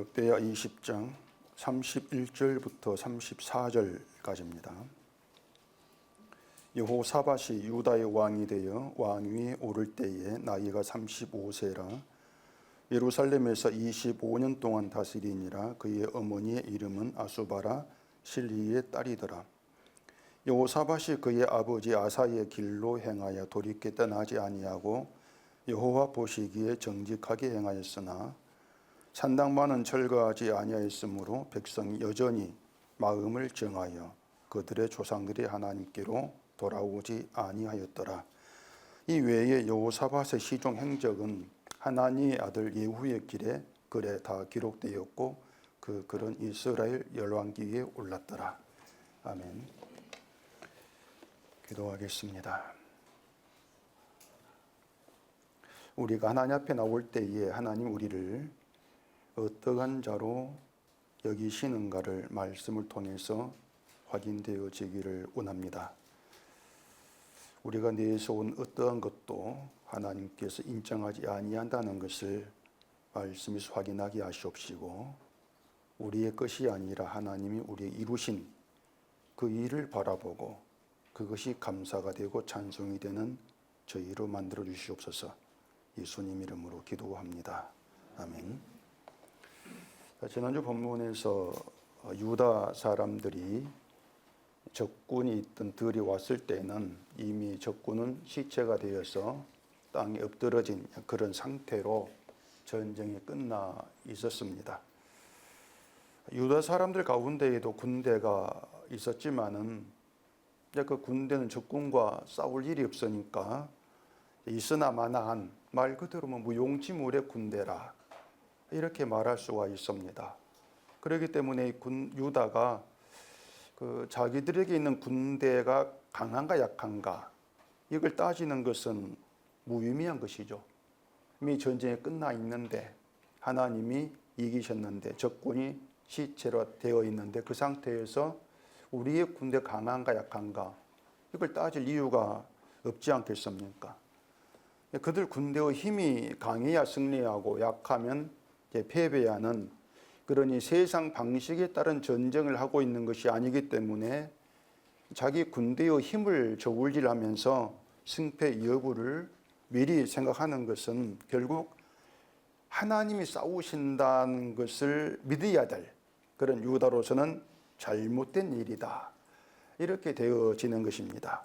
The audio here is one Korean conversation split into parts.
역대하 20장 31절부터 34절까지입니다. 여호사밧이 유다의 왕이 되어 왕위에 오를 때에 나이가 35세라 예루살렘에서 25년 동안 다스리니라. 그의 어머니의 이름은 아수바라 실리의 딸이더라. 여호사밧이 그의 아버지 아사의 길로 행하여 돌이켜 떠나지 아니하고 여호와 보시기에 정직하게 행하였으나 산당만은 철거하지 아니하였으므로 백성이 여전히 마음을 정하여 그들의 조상들의 하나님께로 돌아오지 아니하였더라. 이 외에 여호사밧의 시종 행적은 하나니의 아들 예후의 길에 글에 다 기록되었고 그 글은 이스라엘 열왕기에 올랐더라. 아멘. 기도하겠습니다. 우리가 하나님 앞에 나올 때에 하나님 우리를 어떠한 자로 여기시는가를 말씀을 통해서 확인되어지기를 원합니다. 우리가 내에서 온 어떠한 것도 하나님께서 인정하지 아니한다는 것을 말씀에서 확인하게 하시옵시고, 우리의 것이 아니라 하나님이 우리의 이루신 그 일을 바라보고 그것이 감사가 되고 찬송이 되는 저희로 만들어 주시옵소서. 예수님 이름으로 기도합니다. 아멘. 지난주 본문에서 유다 사람들이 적군이 있던 들이 왔을 때는 이미 적군은 시체가 되어서 땅에 엎드러진 그런 상태로 전쟁이 끝나 있었습니다. 유다 사람들 가운데에도 군대가 있었지만은 그 군대는 적군과 싸울 일이 없으니까 있으나 마나한 말 그대로 무용지물의 군대라 이렇게 말할 수가 있습니다. 그렇기 때문에 유다가 자기들에게 있는 군대가 강한가 약한가 이걸 따지는 것은 무의미한 것이죠. 이미 전쟁이 끝나 있는데 하나님이 이기셨는데 적군이 시체로 되어 있는데 그 상태에서 우리의 군대 강한가 약한가 이걸 따질 이유가 없지 않겠습니까? 그들 군대의 힘이 강해야 승리하고 약하면 패배하는, 그러니 세상 방식에 따른 전쟁을 하고 있는 것이 아니기 때문에 자기 군대의 힘을 저울질하면서 승패 여부를 미리 생각하는 것은 결국 하나님이 싸우신다는 것을 믿어야 될 그런 유다로서는 잘못된 일이다. 이렇게 되어지는 것입니다.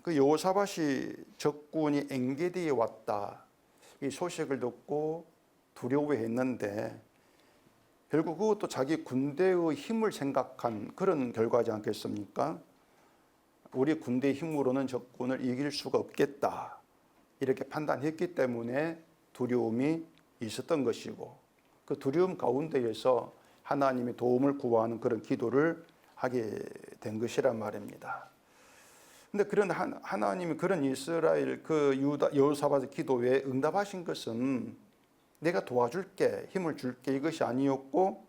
그 여호사밧이 적군이 엔게디에 왔다 이 소식을 듣고 두려워했는데 결국 그것도 자기 군대의 힘을 생각한 그런 결과지 않겠습니까? 우리 군대의 힘으로는 적군을 이길 수가 없겠다 이렇게 판단했기 때문에 두려움이 있었던 것이고, 그 두려움 가운데에서 하나님의 도움을 구하는 그런 기도를 하게 된 것이란 말입니다. 근데 그런 하나님이 그런 이스라엘 유다 여호사밧의 기도에 응답하신 것은 내가 도와줄게, 힘을 줄게 이것이 아니었고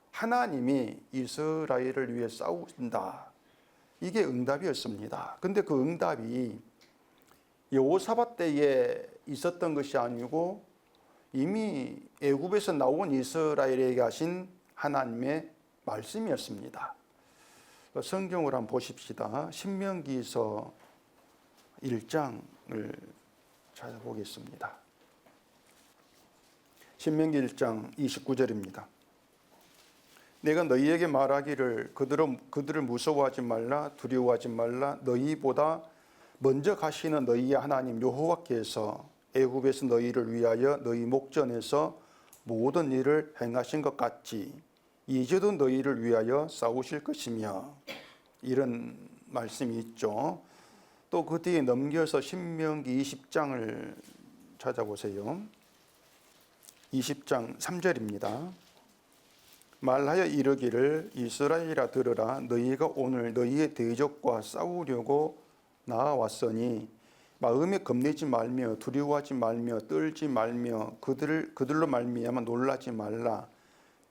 하나님이 이스라엘을 위해 싸우신다 이게 응답이었습니다. 근데 그 응답이 여호사밧 때에 있었던 것이 아니고 이미 애굽에서 나온 이스라엘에게 하신 하나님의 말씀이었습니다. 성경을 한번 보십시다. 신명기서 1장을 찾아보겠습니다. 신명기 1장 29절입니다. 내가 너희에게 말하기를 그들을 무서워하지 말라, 두려워하지 말라. 너희보다 먼저 가시는 너희의 하나님 여호와께서 애굽에서 너희를 위하여 너희 목전에서 모든 일을 행하신 것 같이 이제도 너희를 위하여 싸우실 것이며, 이런 말씀이 있죠. 또 그 뒤에 넘겨서 신명기 20장을 찾아보세요. 20장 3절입니다. 말하여 이르기를 이스라엘아 들으라. 너희가 오늘 너희의 대적과 싸우려고 나아왔으니 마음에 겁내지 말며 두려워하지 말며 떨지 말며 그들로 말미암아 놀라지 말라.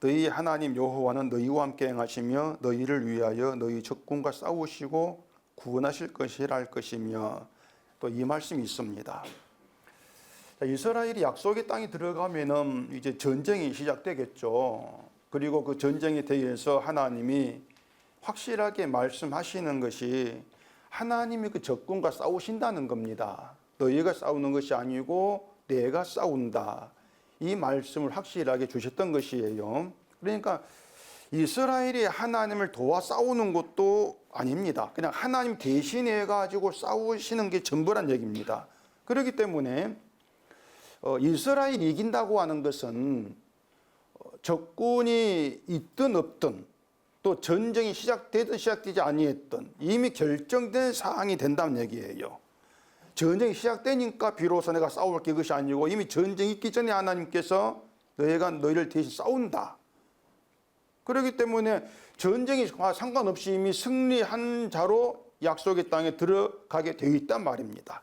너희 하나님 여호와는 너희와 함께 행하시며 너희를 위하여 너희 적군과 싸우시고 구원하실 것이라 할 것이며, 또 이 말씀이 있습니다. 이스라엘이 약속의 땅에 들어가면은 이제 전쟁이 시작되겠죠. 그리고 그 전쟁에 대해서 하나님이 확실하게 말씀하시는 것이 하나님이 그 적군과 싸우신다는 겁니다. 너희가 싸우는 것이 아니고 내가 싸운다. 이 말씀을 확실하게 주셨던 것이에요. 그러니까 이스라엘이 하나님을 도와 싸우는 것도 아닙니다. 그냥 하나님 대신해 가지고 싸우시는 게 전부란 얘기입니다. 그렇기 때문에 이스라엘이 이긴다고 하는 것은 적군이 있든 없든 또 전쟁이 시작되든 시작되지 아니했든 이미 결정된 사항이 된다는 얘기예요. 전쟁이 시작되니까 비로소 내가 싸울 게 그것이 아니고 이미 전쟁이 있기 전에 하나님께서 너희가 너희를 대신 싸운다. 그렇기 때문에 전쟁이 상관없이 이미 승리한 자로 약속의 땅에 들어가게 되어 있단 말입니다.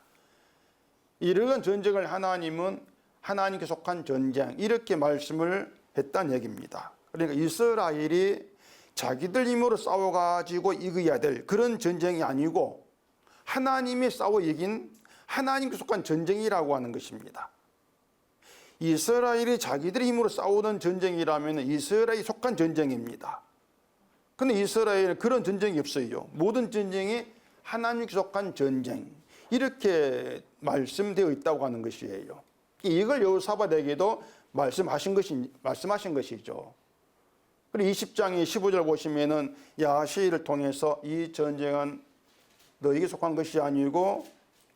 이러한 전쟁을 하나님은 하나님께 속한 전쟁 이렇게 말씀을 했다는 얘기입니다. 그러니까 이스라엘이 자기들 힘으로 싸워가지고 이겨야 될 그런 전쟁이 아니고 하나님이 싸워 이긴 하나님께 속한 전쟁이라고 하는 것입니다. 이스라엘이 자기들의 힘으로 싸우는 전쟁이라면 이스라엘이 속한 전쟁입니다. 그런데 이스라엘은 그런 전쟁이 없어요. 모든 전쟁이 하나님께 속한 전쟁 이렇게 말씀되어 있다고 하는 것이에요. 이걸 여호사밧에게도 말씀하신 것이죠. 그리고 20장의 15절 보시면은 야시를 통해서 이 전쟁은 너에게 속한 것이 아니고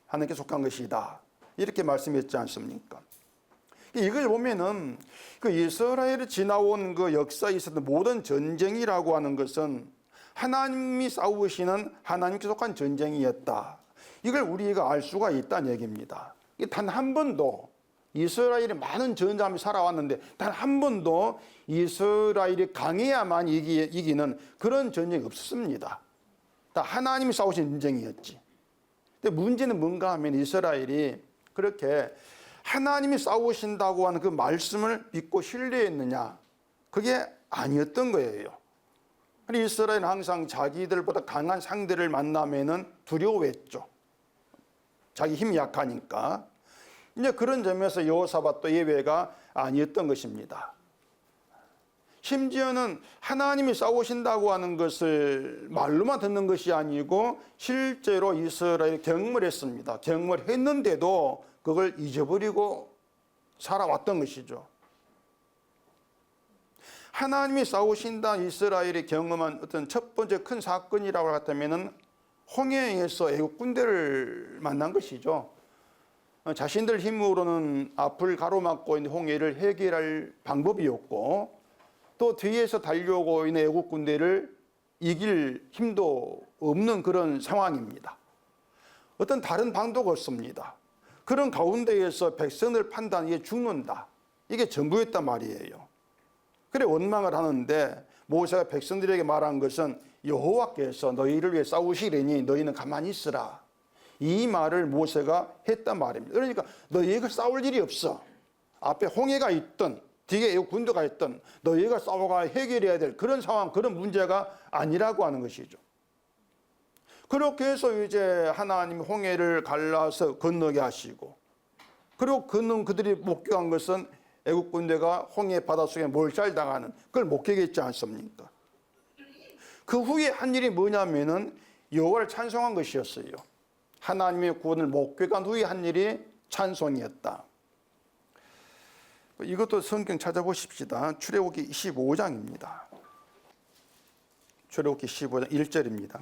하나님께 속한 것이다. 이렇게 말씀했지 않습니까? 이걸 보면은 그 이스라엘이 지나온 그 역사에 있었던 모든 전쟁이라고 하는 것은 하나님이 싸우시는 하나님께 속한 전쟁이었다. 이걸 우리가 알 수가 있다는 얘기입니다. 단 한 번도 이스라엘이 많은 전쟁을 살아왔는데 단 한 번도 이스라엘이 강해야만 이기는 그런 전쟁이 없었습니다. 다 하나님이 싸우신 전쟁이었지. 근데 문제는 뭔가 하면 이스라엘이 그렇게 하나님이 싸우신다고 하는 그 말씀을 믿고 신뢰했느냐? 그게 아니었던 거예요. 이스라엘은 항상 자기들보다 강한 상대를 만나면은 두려워했죠. 자기 힘이 약하니까. 이제 그런 점에서 여호사밧도 예외가 아니었던 것입니다. 심지어는 하나님이 싸우신다고 하는 것을 말로만 듣는 것이 아니고 실제로 이스라엘이 경험을 했습니다. 경험을 했는데도 그걸 잊어버리고 살아왔던 것이죠. 하나님이 싸우신다 이스라엘이 경험한 어떤 첫 번째 큰 사건이라고 하다면은 홍해에서 애국 군대를 만난 것이죠. 자신들 힘으로는 앞을 가로막고 있는 홍해를 해결할 방법이 없고 또 뒤에서 달려오고 있는 애국 군대를 이길 힘도 없는 그런 상황입니다. 어떤 다른 방도가 없습니다. 그런 가운데에서 백성을 판단하기에 죽는다. 이게 전부였단 말이에요. 그래 원망을 하는데 모세가 백성들에게 말한 것은 여호와께서 너희를 위해 싸우시려니 너희는 가만히 있으라. 이 말을 모세가 했단 말입니다. 그러니까 너희가 싸울 일이 없어. 앞에 홍해가 있든 뒤에 군대가 있든 너희가 싸워가 해결해야 될 그런 상황, 그런 문제가 아니라고 하는 것이죠. 그렇게 해서 이제 하나님이 홍해를 갈라서 건너게 하시고 그리고 건넌 그들이 목격한 것은 애국 군대가 홍해 바닷속에 몰살당하는 그걸 목격했지 않습니까? 그 후에 한 일이 뭐냐면은 여호와를 찬송한 것이었어요. 하나님의 구원을 목격한 후에 한 일이 찬송이었다. 이것도 성경 찾아보십시다. 출애굽기 25장입니다. 출애굽기 15장 1절입니다.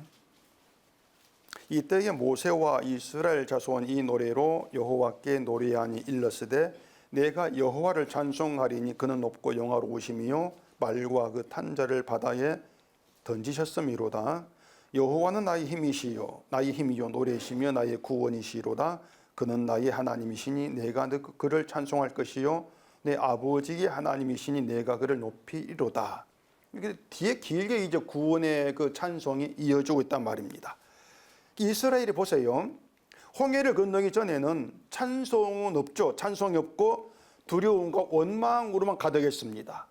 이때에 모세와 이스라엘 자손 이 노래로 여호와께 노래하니 일렀으되 내가 여호와를 찬송하리니 그는 높고 영화로우심이요 말과 그 탄자를 바다에 던지셨음이로다. 여호와는 나의 힘이시요 나의 힘이요 노래시며 나의 구원이시로다. 그는 나의 하나님이시니 내가 그를 찬송할 것이요 내 아버지의 하나님이시니 내가 그를 높이리로다. 이게 뒤에 길게 이제 구원의 그 찬송이 이어지고 있단 말입니다. 이스라엘이 보세요. 홍해를 건너기 전에는 찬송은 없죠. 찬송이 없고 두려움과 원망으로만 가득했습니다.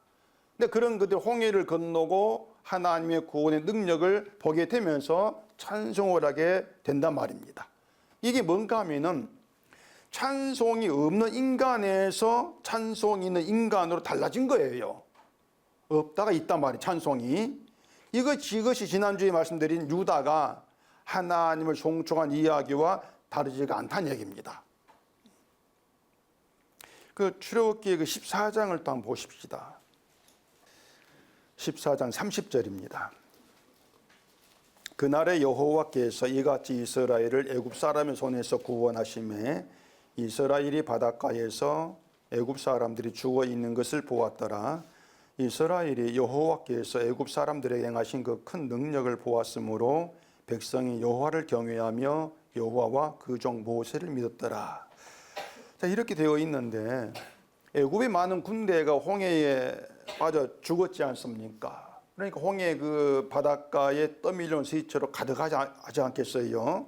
근데 그런 그들 홍해를 건너고 하나님의 구원의 능력을 보게 되면서 찬송을 하게 된단 말입니다. 이게 뭔가 하면은 찬송이 없는 인간에서 찬송이 있는 인간으로 달라진 거예요. 없다가 있단 말이에요. 찬송이. 이것이 지난주에 말씀드린 유다가 하나님을 송축한 이야기와 다르지가 않다는 얘기입니다. 그 출애굽기 14장을 또 한번 보십시다. 14장 30절입니다. 그날에 여호와께서 이같이 이스라엘을 애굽 사람의 손에서 구원하심에 이스라엘이 바닷가에서 애굽 사람들이 죽어 있는 것을 보았더라. 이스라엘이 여호와께서 애굽 사람들에게 행하신 그 큰 능력을 보았으므로 백성이 여호와를 경외하며 여호와와 그 종 모세를 믿었더라. 자, 이렇게 되어 있는데 애굽의 많은 군대가 홍해에 빠져 죽었지 않습니까? 그러니까 홍해 그 바닷가에 떠밀려온 시체로 가득하지 않겠어요?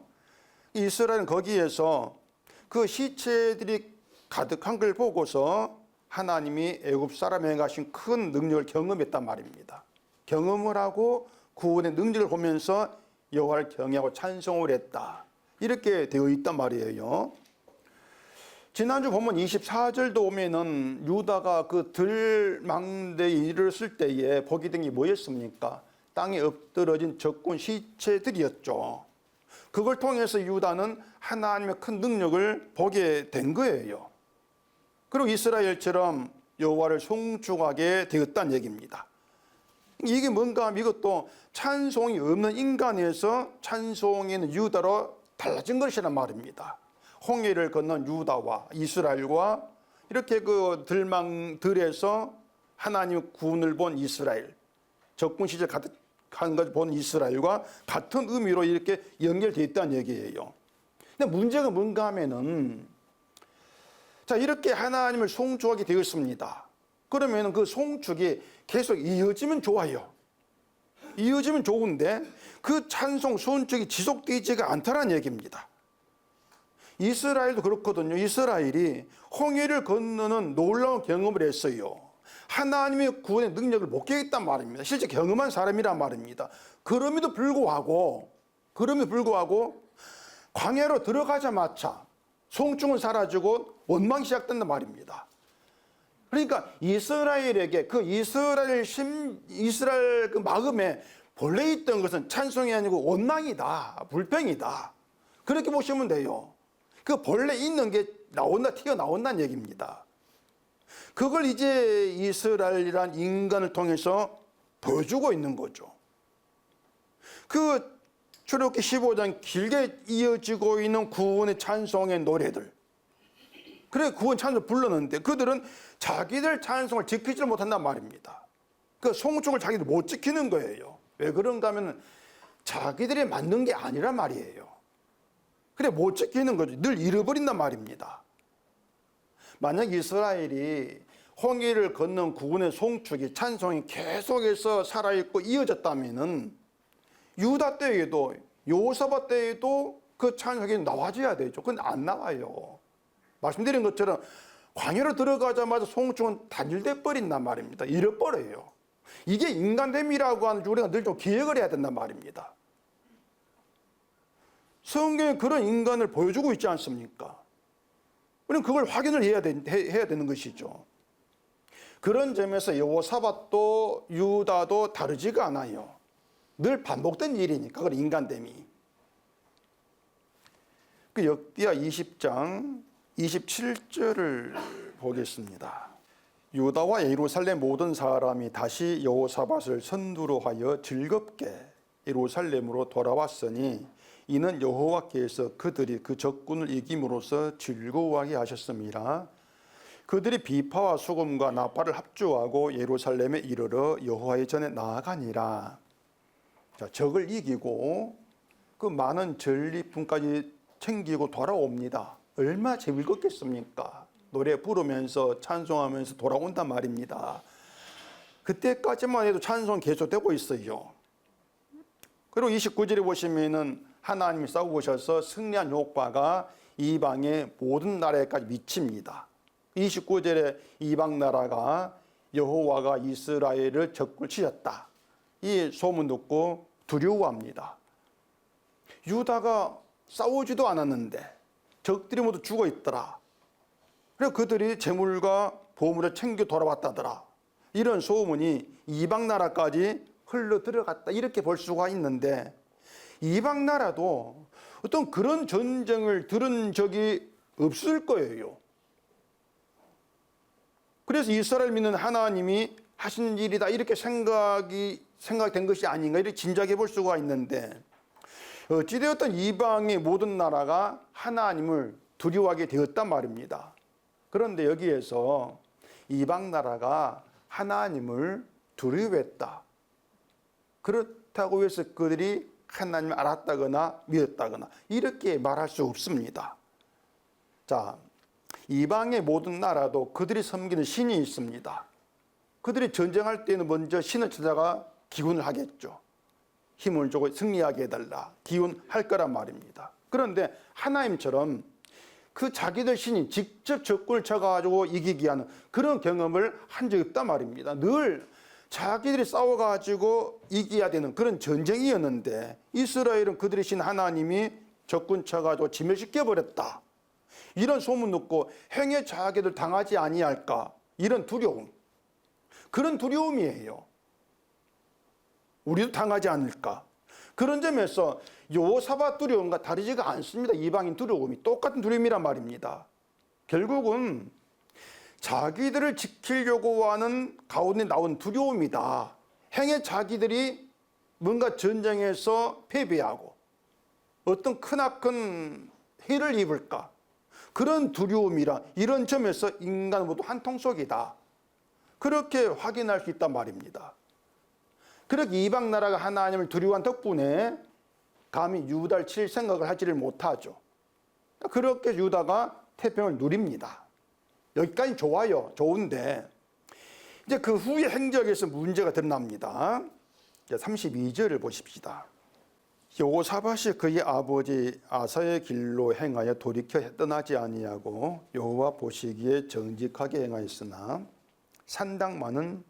이스라엘은 거기에서 그 시체들이 가득한 걸 보고서 하나님이 애굽 사람에 행하신 큰 능력을 경험했단 말입니다. 경험을 하고 구원의 능력을 보면서 여호와를 경외하고 찬송을 했다. 이렇게 되어 있단 말이에요. 지난주 보면 24절도 오면은 유다가 그 들망대에 이르렀을 때에 보게 된 게 뭐였습니까? 땅에 엎드러진 적군 시체들이었죠. 그걸 통해서 유다는 하나님의 큰 능력을 보게 된 거예요. 그리고 이스라엘처럼 여호와를 송축하게 되었다는 얘기입니다. 이게 뭔가 하면 이것도 찬송이 없는 인간에서 찬송이 있는 유다로 달라진 것이란 말입니다. 홍해를 건넌 유다와 이스라엘과 이렇게 그 들에서 하나님의 구원을 본 이스라엘, 적군 시절 가득한 것을 본 이스라엘과 같은 의미로 이렇게 연결되어 있다는 얘기예요. 근데 문제가 뭔가 하면은 자, 이렇게 하나님을 송축하게 되었습니다. 그러면 그 송축이 계속 이어지면 좋아요. 이어지면 좋은데 그 찬송, 송축이 지속되지가 않다는 얘기입니다. 이스라엘도 그렇거든요. 이스라엘이 홍해를 건너는 놀라운 경험을 했어요. 하나님의 구원의 능력을 목격했단 말입니다. 실제 경험한 사람이란 말입니다. 그럼에도 불구하고 광야로 들어가자마자 송축은 사라지고 원망이 시작된단 말입니다. 그러니까 이스라엘에게 그 이스라엘 그 마음에 본래 있던 것은 찬송이 아니고 원망이다, 불평이다. 그렇게 보시면 돼요. 그 본래 있는 게 튀어나온다는 얘기입니다. 그걸 이제 이스라엘이란 인간을 통해서 보여주고 있는 거죠. 그 출애굽기 15장 길게 이어지고 있는 구원의 찬송의 노래들. 그래 구원 찬송을 불렀는데 그들은 자기들 찬송을 지키지 못한단 말입니다. 그 송축을 자기들 못 지키는 거예요. 왜 그런가 하면 자기들이 만든 게 아니란 말이에요. 그래 못 지키는 거죠. 늘 잃어버린단 말입니다. 만약 이스라엘이 홍해를 건넌 구원의 송축이 찬송이 계속해서 살아있고 이어졌다면은 유다 때에도 여호사밧 때에도 그 찬송이 나와줘야 되죠. 근데 안 나와요. 말씀드린 것처럼 광야로 들어가자마자 송축은 단일돼 버린단 말입니다. 잃어버려요. 이게 인간됨이라고 하는 줄 우리가 늘 좀 기억을 해야 된단 말입니다. 성경에 그런 인간을 보여주고 있지 않습니까? 우리는 그걸 확인을 해야 되는 것이죠. 그런 점에서 여호사밧도 유다도 다르지가 않아요. 늘 반복된 일이니까, 그런 인간됨이. 그 역대하 20장 27절을 보겠습니다. 유다와 예루살렘 모든 사람이 다시 여호사밧을 선두로 하여 즐겁게 예루살렘으로 돌아왔으니 이는 여호와께서 그들이 그 적군을 이김으로써 즐거워하게 하셨습니다. 그들이 비파와 수금과 나팔을 합주하고 예루살렘에 이르러 여호와의 전에 나아가니라. 자, 적을 이기고 그 많은 전리품까지 챙기고 돌아옵니다. 얼마나 즐겁겠습니까? 노래 부르면서 찬송하면서 돌아온단 말입니다. 그때까지만 해도 찬송 계속되고 있어요. 그리고 29절에 보시면은 하나님이 싸우셔서 승리한 효과가 이방의 모든 나라에까지 미칩니다. 29절에 이방 나라가 여호와가 이스라엘을 적군을 치셨다. 이 소문 듣고 두려워합니다. 유다가 싸우지도 않았는데 적들이 모두 죽어 있더라. 그래서 그들이 재물과 보물을 챙겨 돌아왔다더라. 이런 소문이 이방 나라까지 흘러 들어갔다. 이렇게 볼 수가 있는데, 이방 나라도 어떤 그런 전쟁을 들은 적이 없을 거예요. 그래서 이스라엘 믿는 하나님이 하신 일이다 이렇게 생각된 것이 아닌가 이렇게 짐작해 볼 수가 있는데, 어찌되었던 이방의 모든 나라가 하나님을 두려워하게 되었단 말입니다. 그런데 여기에서 이방 나라가 하나님을 두려워했다. 그렇다고 해서 그들이 하나님을 알았다거나 믿었다거나 이렇게 말할 수 없습니다. 자, 이방의 모든 나라도 그들이 섬기는 신이 있습니다. 그들이 전쟁할 때는 먼저 신을 찾아가 기원을 하겠죠. 힘을 주고 승리하게 해달라 기원할 거란 말입니다. 그런데 하나님처럼 그 자기들 신이 직접 적군을 쳐가지고 이기게 하는 그런 경험을 한 적이 없단 말입니다. 늘 자기들이 싸워가지고 이겨야 되는 그런 전쟁이었는데, 이스라엘은 그들의 신 하나님이 적군 쳐가지고 진멸시켜버렸다. 이런 소문 듣고 행여 자기들 당하지 아니할까, 이런 두려움, 그런 두려움이에요. 우리도 당하지 않을까. 그런 점에서 여호사밧 두려움과 다르지가 않습니다. 이방인 두려움이 똑같은 두려움이란 말입니다. 결국은 자기들을 지키려고 하는 가운데 나온 두려움이다. 행여 자기들이 뭔가 전쟁에서 패배하고 어떤 크나큰 해를 입을까, 그런 두려움이라, 이런 점에서 인간 모두 한 통속이다. 그렇게 확인할 수 있단 말입니다. 그렇게 이방 나라가 하나님을 두려워한 덕분에 감히 유다를 칠 생각을 하지를 못하죠. 그렇게 유다가 태평을 누립니다. 여기까지 좋아요. 좋은데 이제 그 후의 행적에서 문제가 드러납니다. 32절을 보십시다. 여호사밧이 그의 아버지 아사의 길로 행하여 돌이켜 떠나지 아니하고 여호와 보시기에 정직하게 행하였으나 산당만은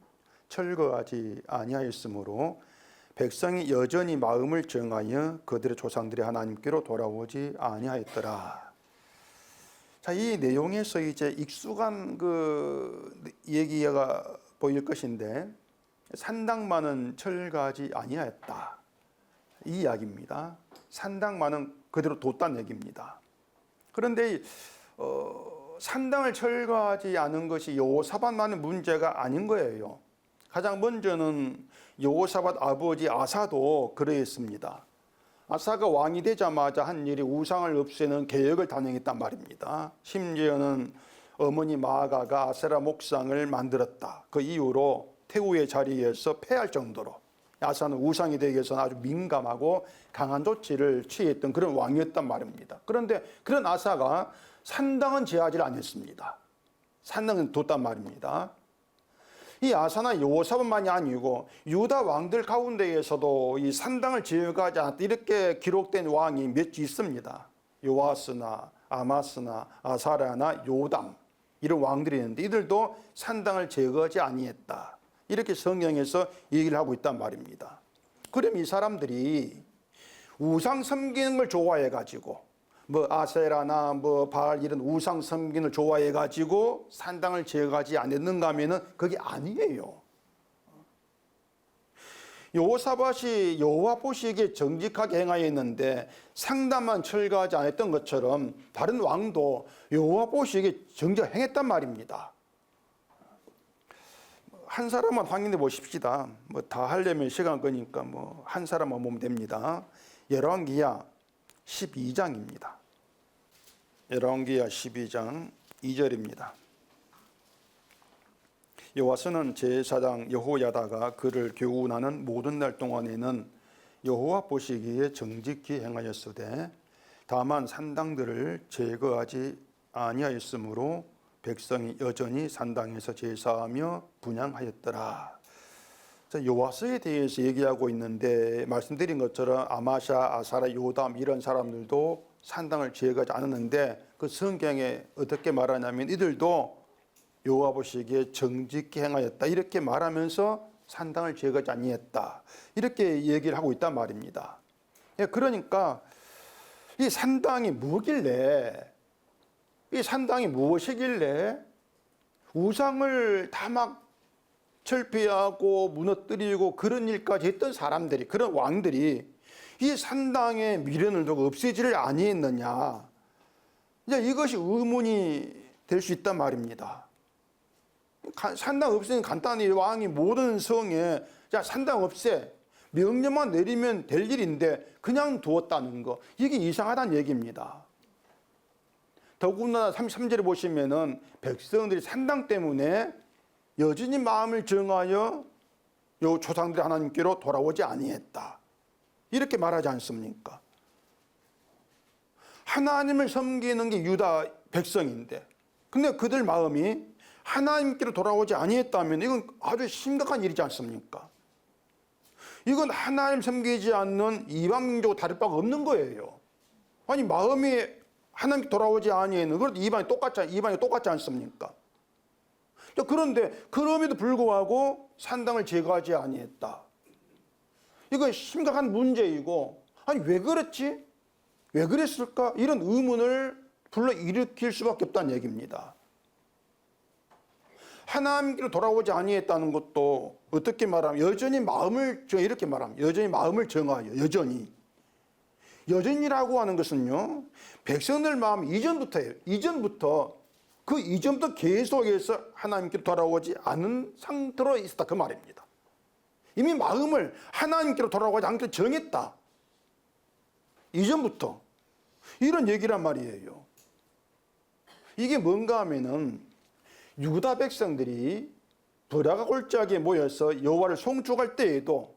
철거하지 아니하였으므로 백성이 여전히 마음을 정하여 그들의 조상들이 하나님께로 돌아오지 아니하였더라. 자, 이 내용에서 이제 익숙한 그 얘기가 보일 것인데, 산당만은 철거하지 아니하였다. 이 이야기입니다. 산당만은 그대로 뒀다는 얘기입니다. 그런데 산당을 철거하지 않은 것이 여호사밧만의 문제가 아닌 거예요. 가장 먼저는 여호사밧 아버지 아사도 그러했습니다. 아사가 왕이 되자마자 한 일이 우상을 없애는 계획을 단행했단 말입니다. 심지어는 어머니 마아가가 아세라 목상을 만들었다. 그 이후로 태후의 자리에서 패할 정도로 아사는 우상이 되기 위해서는 아주 민감하고 강한 조치를 취했던 그런 왕이었단 말입니다. 그런데 그런 아사가 산당은 제하지 않았습니다. 산당은 뒀단 말입니다. 이 아사나 여호사밧만이 아니고 유다 왕들 가운데에서도 이 산당을 제어하지 않았다 이렇게 기록된 왕이 몇 있습니다. 요아스나 아마스나 아사랴나 요담, 이런 왕들이 있는데 이들도 산당을 제거하지 아니했다. 이렇게 성경에서 얘기를 하고 있단 말입니다. 그럼 이 사람들이 우상 섬기는 걸 좋아해가지고 뭐 아세라나 뭐 바알 이런 우상 섬기는 걸 좋아해가지고 산당을 제거하지 않았는가 하면은 그게 아니에요. 여호사밧이 여호와 보시기에 정직하게 행하였는데 상당만 철거하지 않았던 것처럼 다른 왕도 여호와 보시기에 정직하게 행했단 말입니다. 한 사람만 확인해 보십시다. 뭐 다 하려면 시간 끄니까 뭐 한 사람만 보면 됩니다. 열왕기하 12장입니다. 열왕기하 12장 2절입니다. 여호와서는 제사장 여호야다가 그를 교훈하는 모든 날 동안에는 여호와 보시기에 정직히 행하였으되 다만 산당들을 제거하지 아니하였으므로 백성이 여전히 산당에서 제사하며 분향하였더라. 여호와서에 대해서 얘기하고 있는데 말씀드린 것처럼 아마샤, 아사랴, 요담 이런 사람들도 산당을 제거하지 않았는데 그 성경에 어떻게 말하냐면 이들도 여호와 보시기에 정직히 행하였다 이렇게 말하면서 산당을 제거하지 아니했다 이렇게 얘기를 하고 있단 말입니다. 그러니까 이 산당이 뭐길래 이 산당이 무엇이길래 우상을 다 막 철폐하고 무너뜨리고 그런 일까지 했던 사람들이, 그런 왕들이 이 산당의 미련을 두고 없애지를 아니했느냐. 이제 이것이 의문이 될 수 있단 말입니다. 산당 없애는 간단히 왕이 모든 성에 자 산당 없애 명령만 내리면 될 일인데 그냥 두었다는 거, 이게 이상하다는 얘기입니다. 더군다나 33절에 보시면은 백성들이 산당 때문에 여전히 마음을 정하여 요 조상들이 하나님께로 돌아오지 아니했다, 이렇게 말하지 않습니까? 하나님을 섬기는 게 유다 백성인데 근데 그들 마음이 하나님께로 돌아오지 아니했다면 이건 아주 심각한 일이지 않습니까? 이건 하나님 섬기지 않는 이방 민족과 다를 바가 없는 거예요. 아니 마음이 하나님께 돌아오지 아니하는 그런 이방이 똑같지 않습니까? 그런데 그럼에도 불구하고 산당을 제거하지 아니했다. 이건 심각한 문제이고, 아니 왜 그랬지? 왜 그랬을까? 이런 의문을 불러일으킬 수밖에 없다는 얘기입니다. 하나님께로 돌아오지 아니했다는 것도 어떻게 말하면 여전히 마음을 이렇게 말하면 여전히 마음을 정하여 여전히라고 하는 것은요, 백성들 마음 이전부터예요. 그 이전부터 계속해서 하나님께로 돌아오지 않은 상태로 있었다, 그 말입니다. 이미 마음을 하나님께로 돌아오지 않기로 정했다, 이전부터. 이런 얘기란 말이에요. 이게 뭔가 하면은 유다 백성들이 브라가 골짜기에 모여서 여호와를 송축할 때에도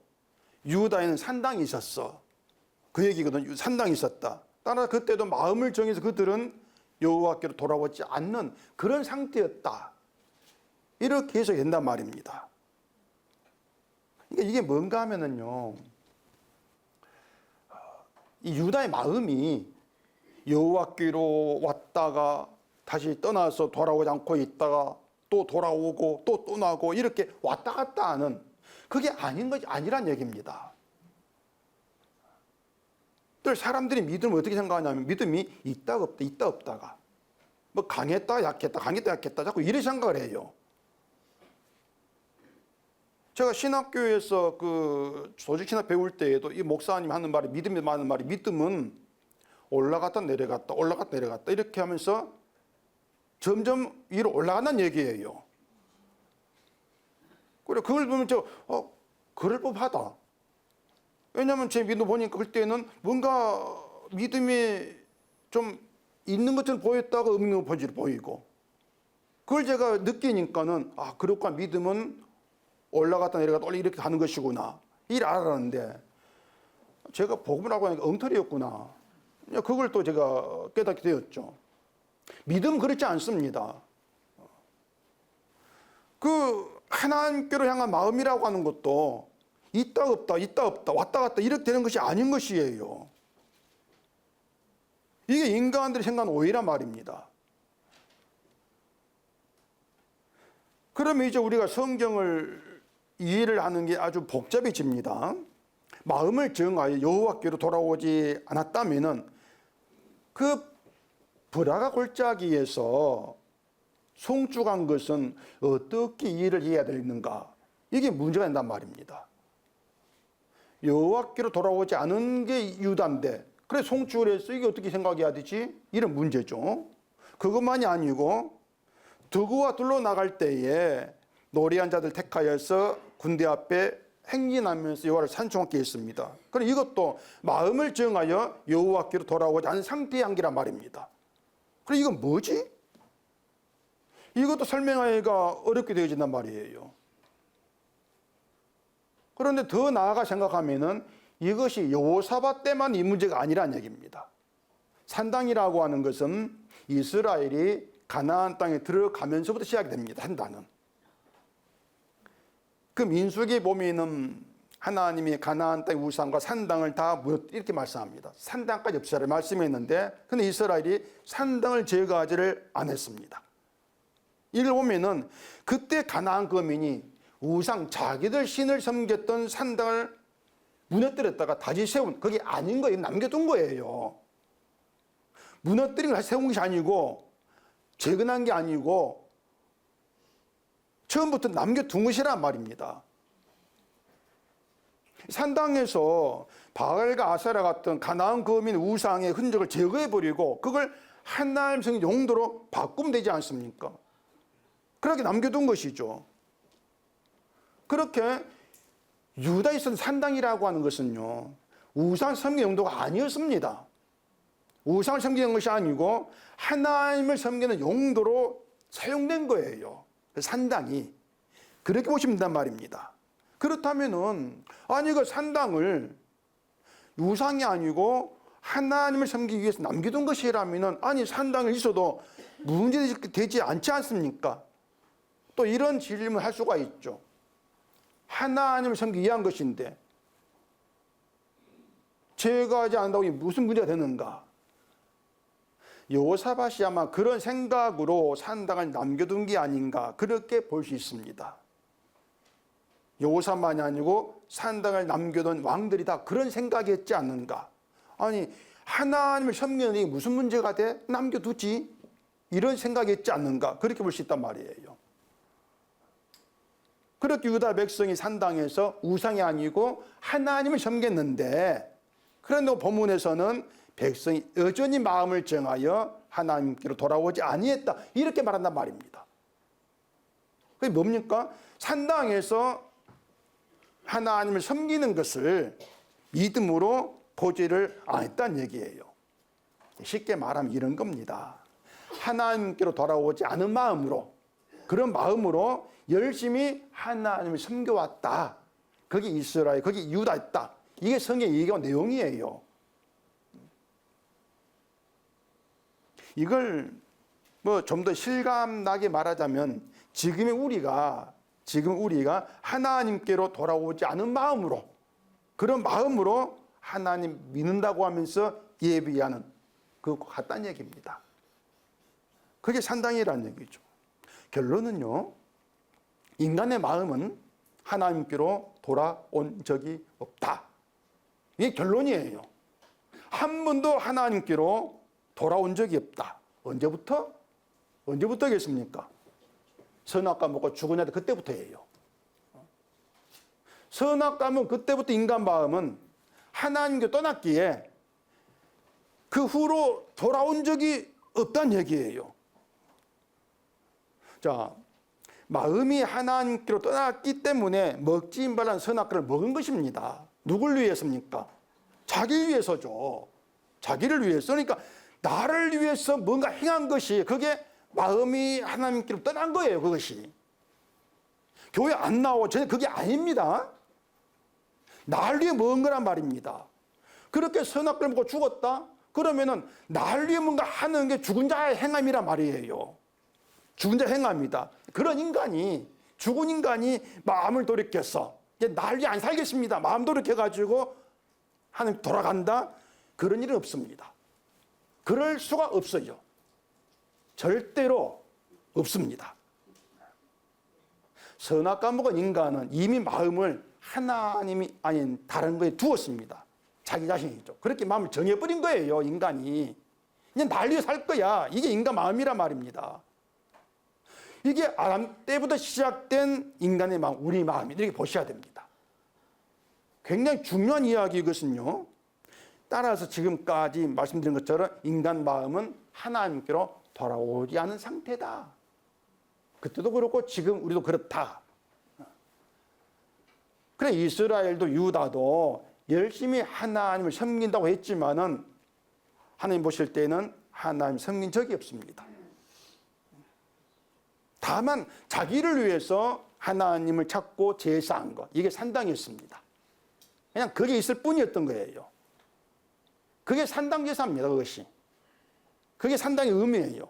유다에는 산당이 있었어, 그 얘기거든. 산당이 있었다. 따라서 그때도 마음을 정해서 그들은 여호와께로 돌아오지 않는 그런 상태였다, 이렇게 해석이 된단 말입니다. 그러니까 이게 뭔가 하면은요, 이 유다의 마음이 여호와께로 왔다가 다시 떠나서 돌아오지 않고 있다가 또 돌아오고 또 떠나고 이렇게 왔다 갔다 하는, 그게 아니란 얘기입니다. 또 사람들이 믿음을 어떻게 생각하냐면 믿음이 있다 없다가 뭐 강했다 약했다 자꾸 이렇게 생각을 해요. 제가 신학교에서 그 조직신학 배울 때에도 이 목사님 하는 말이, 믿음이 많은 말이, 믿음은 올라갔다 내려갔다 이렇게 하면서 점점 위로 올라가는 얘기예요. 그래, 그걸 보면 그럴 법하다. 왜냐하면 제 믿음 보니까 그때는 뭔가 믿음이 좀 있는 것처럼 보였다가 없는 것처럼 보이고, 그걸 제가 느끼니까는 그렇구나, 믿음은 올라갔다 내려갔다 이렇게 가는 것이구나, 이를 알았는데 제가 복음을 하고 하니까 엉터리였구나, 그걸 또 제가 깨닫게 되었죠. 믿음은 그렇지 않습니다. 그 하나님께로 향한 마음이라고 하는 것도 있다 없다 왔다 갔다 이렇게 되는 것이 아닌 것이에요. 이게 인간들이 생각하는 오해란 말입니다. 그러면 이제 우리가 성경을 이해를 하는 게 아주 복잡해집니다. 마음을 정하여 여호와께로 돌아오지 않았다면은 그 브라가 골짜기에서 송축한 것은 어떻게 이해를 해야 되는가, 이게 문제가 된단 말입니다. 여호와께로 돌아오지 않은 게 유다인데 그래 송축을 해서 이게 어떻게 생각해야 되지? 이런 문제죠. 그것만이 아니고 두구와 둘로 나갈 때에 노리한 자들 택하여서 군대 앞에 행진하면서 여호와를 찬송하게 했습니다. 그럼 이것도 마음을 정하여 여호와께로 돌아오지 않은 상태의 한계란 말입니다. 그럼 이건 뭐지? 이것도 설명하기가 어렵게 되어진단 말이에요. 그런데 더 나아가 생각하면은 이것이 여호사밧 때만 이 문제가 아니라는 얘기입니다. 산당이라고 하는 것은 이스라엘이 가나안 땅에 들어가면서부터 시작이 됩니다. 산당은. 그 민수기에 보면은 하나님이 가나안 땅의 우상과 산당을 다 이렇게 말씀합니다. 산당까지 없애라 말씀했는데 근데 이스라엘이 산당을 제거하지를 않았습니다. 이걸 보면은 그때 가나안 거민이 우상, 자기들 신을 섬겼던 산당을 무너뜨렸다가 다시 세운, 그게 아닌 거예요. 남겨둔 거예요. 무너뜨린 걸 다시 세운 것이 아니고 재건한 게 아니고 처음부터 남겨둔 것이란 말입니다. 산당에서 바알과 아세라 같은 가나안 거민 우상의 흔적을 제거해버리고 그걸 하나님 성의 용도로 바꾸면 되지 않습니까? 그렇게 남겨둔 것이죠. 그렇게 유다에 있었던 산당이라고 하는 것은요, 우상 섬기는 용도가 아니었습니다. 우상을 섬기는 것이 아니고 하나님을 섬기는 용도로 사용된 거예요. 산당이. 그렇게 보시면 된단 말입니다. 그렇다면은 아니 그 산당을 우상이 아니고 하나님을 섬기기 위해서 남겨둔 것이라면은 아니 산당을 있어도 문제되지 않지 않습니까? 또 이런 질문을 할 수가 있죠. 하나님을 섬기기 위한 것인데 제거하지 않는다고 무슨 문제가 되는가? 여호사밧이 아마 그런 생각으로 산당을 남겨둔 게 아닌가 그렇게 볼 수 있습니다. 여호사만이 아니고 산당을 남겨둔 왕들이 다 그런 생각이었지 않는가? 아니 하나님을 섬기는 게 무슨 문제가 돼? 남겨두지 이런 생각이었지 않는가? 그렇게 볼 수 있단 말이에요. 그렇게 유다 백성이 산당에서 우상이 아니고 하나님을 섬겼는데 그런데 본문에서는 백성이 여전히 마음을 정하여 하나님께로 돌아오지 아니했다 이렇게 말한단 말입니다. 그게 뭡니까? 산당에서 하나님을 섬기는 것을 믿음으로 보지를 않았다는 얘기예요. 쉽게 말하면 이런 겁니다. 하나님께로 돌아오지 않은 마음으로 그런 마음으로 열심히 하나님을 섬겨왔다. 거기 이스라엘, 거기 유다였다. 이게 성경의 얘기와 내용이에요. 이걸 뭐 좀 더 실감나게 말하자면 지금 우리가 하나님께로 돌아오지 않은 마음으로 그런 마음으로 하나님 믿는다고 하면서 예비하는 그거 같다는 얘기입니다. 그게 산당이라는 얘기죠. 결론은요. 인간의 마음은 하나님께로 돌아온 적이 없다. 이게 결론이에요. 한 번도 하나님께로 돌아온 적이 없다. 언제부터? 언제부터겠습니까? 선악과 먹고 죽으냐 그때부터예요. 선악과 먹은 그때부터 인간 마음은 하나님께 떠났기에 그 후로 돌아온 적이 없다는 얘기예요. 자, 마음이 하나님께로 떠났기 때문에 먹지 말라는 선악과를 먹은 것입니다. 누굴 위해서입니까? 자기를 위해서죠. 자기를 위해서. 그러니까 나를 위해서 뭔가 행한 것이 그게 마음이 하나님께로 떠난 거예요. 그것이. 교회 안 나오고 전혀 그게 아닙니다. 나를 위해 먹은 거란 말입니다. 그렇게 선악과를 먹고 죽었다? 그러면은 나를 위해 뭔가 하는 게 죽은 자의 행함이란 말이에요. 죽은 자의 행함이다. 그런 인간이, 죽은 인간이 마음을 돌이켰어. 이제 나를 위해 안 살겠습니다. 마음 돌이켜가지고 하나님 돌아간다? 그런 일은 없습니다. 그럴 수가 없어요. 절대로 없습니다. 선악과 먹은 인간은 이미 마음을 하나님이 아닌 다른 거에 두었습니다. 자기 자신이죠. 그렇게 마음을 정해버린 거예요, 인간이. 그냥 날 위해 살 거야. 이게 인간 마음이란 말입니다. 이게 아담 때부터 시작된 인간의 마음, 우리 마음이 이렇게 보셔야 됩니다. 굉장히 중요한 이야기 이것은요. 따라서 지금까지 말씀드린 것처럼 인간 마음은 하나님께로 돌아오지 않은 상태다. 그때도 그렇고 지금 우리도 그렇다. 그래 이스라엘도 유다도 열심히 하나님을 섬긴다고 했지만은 하나님 보실 때는 하나님 섬긴 적이 없습니다. 다만 자기를 위해서 하나님을 찾고 제사한 것, 이게 산당이었습니다. 그냥 그게 있을 뿐이었던 거예요. 그게 산당 제사입니다. 그것이. 그게 산당의 의미예요.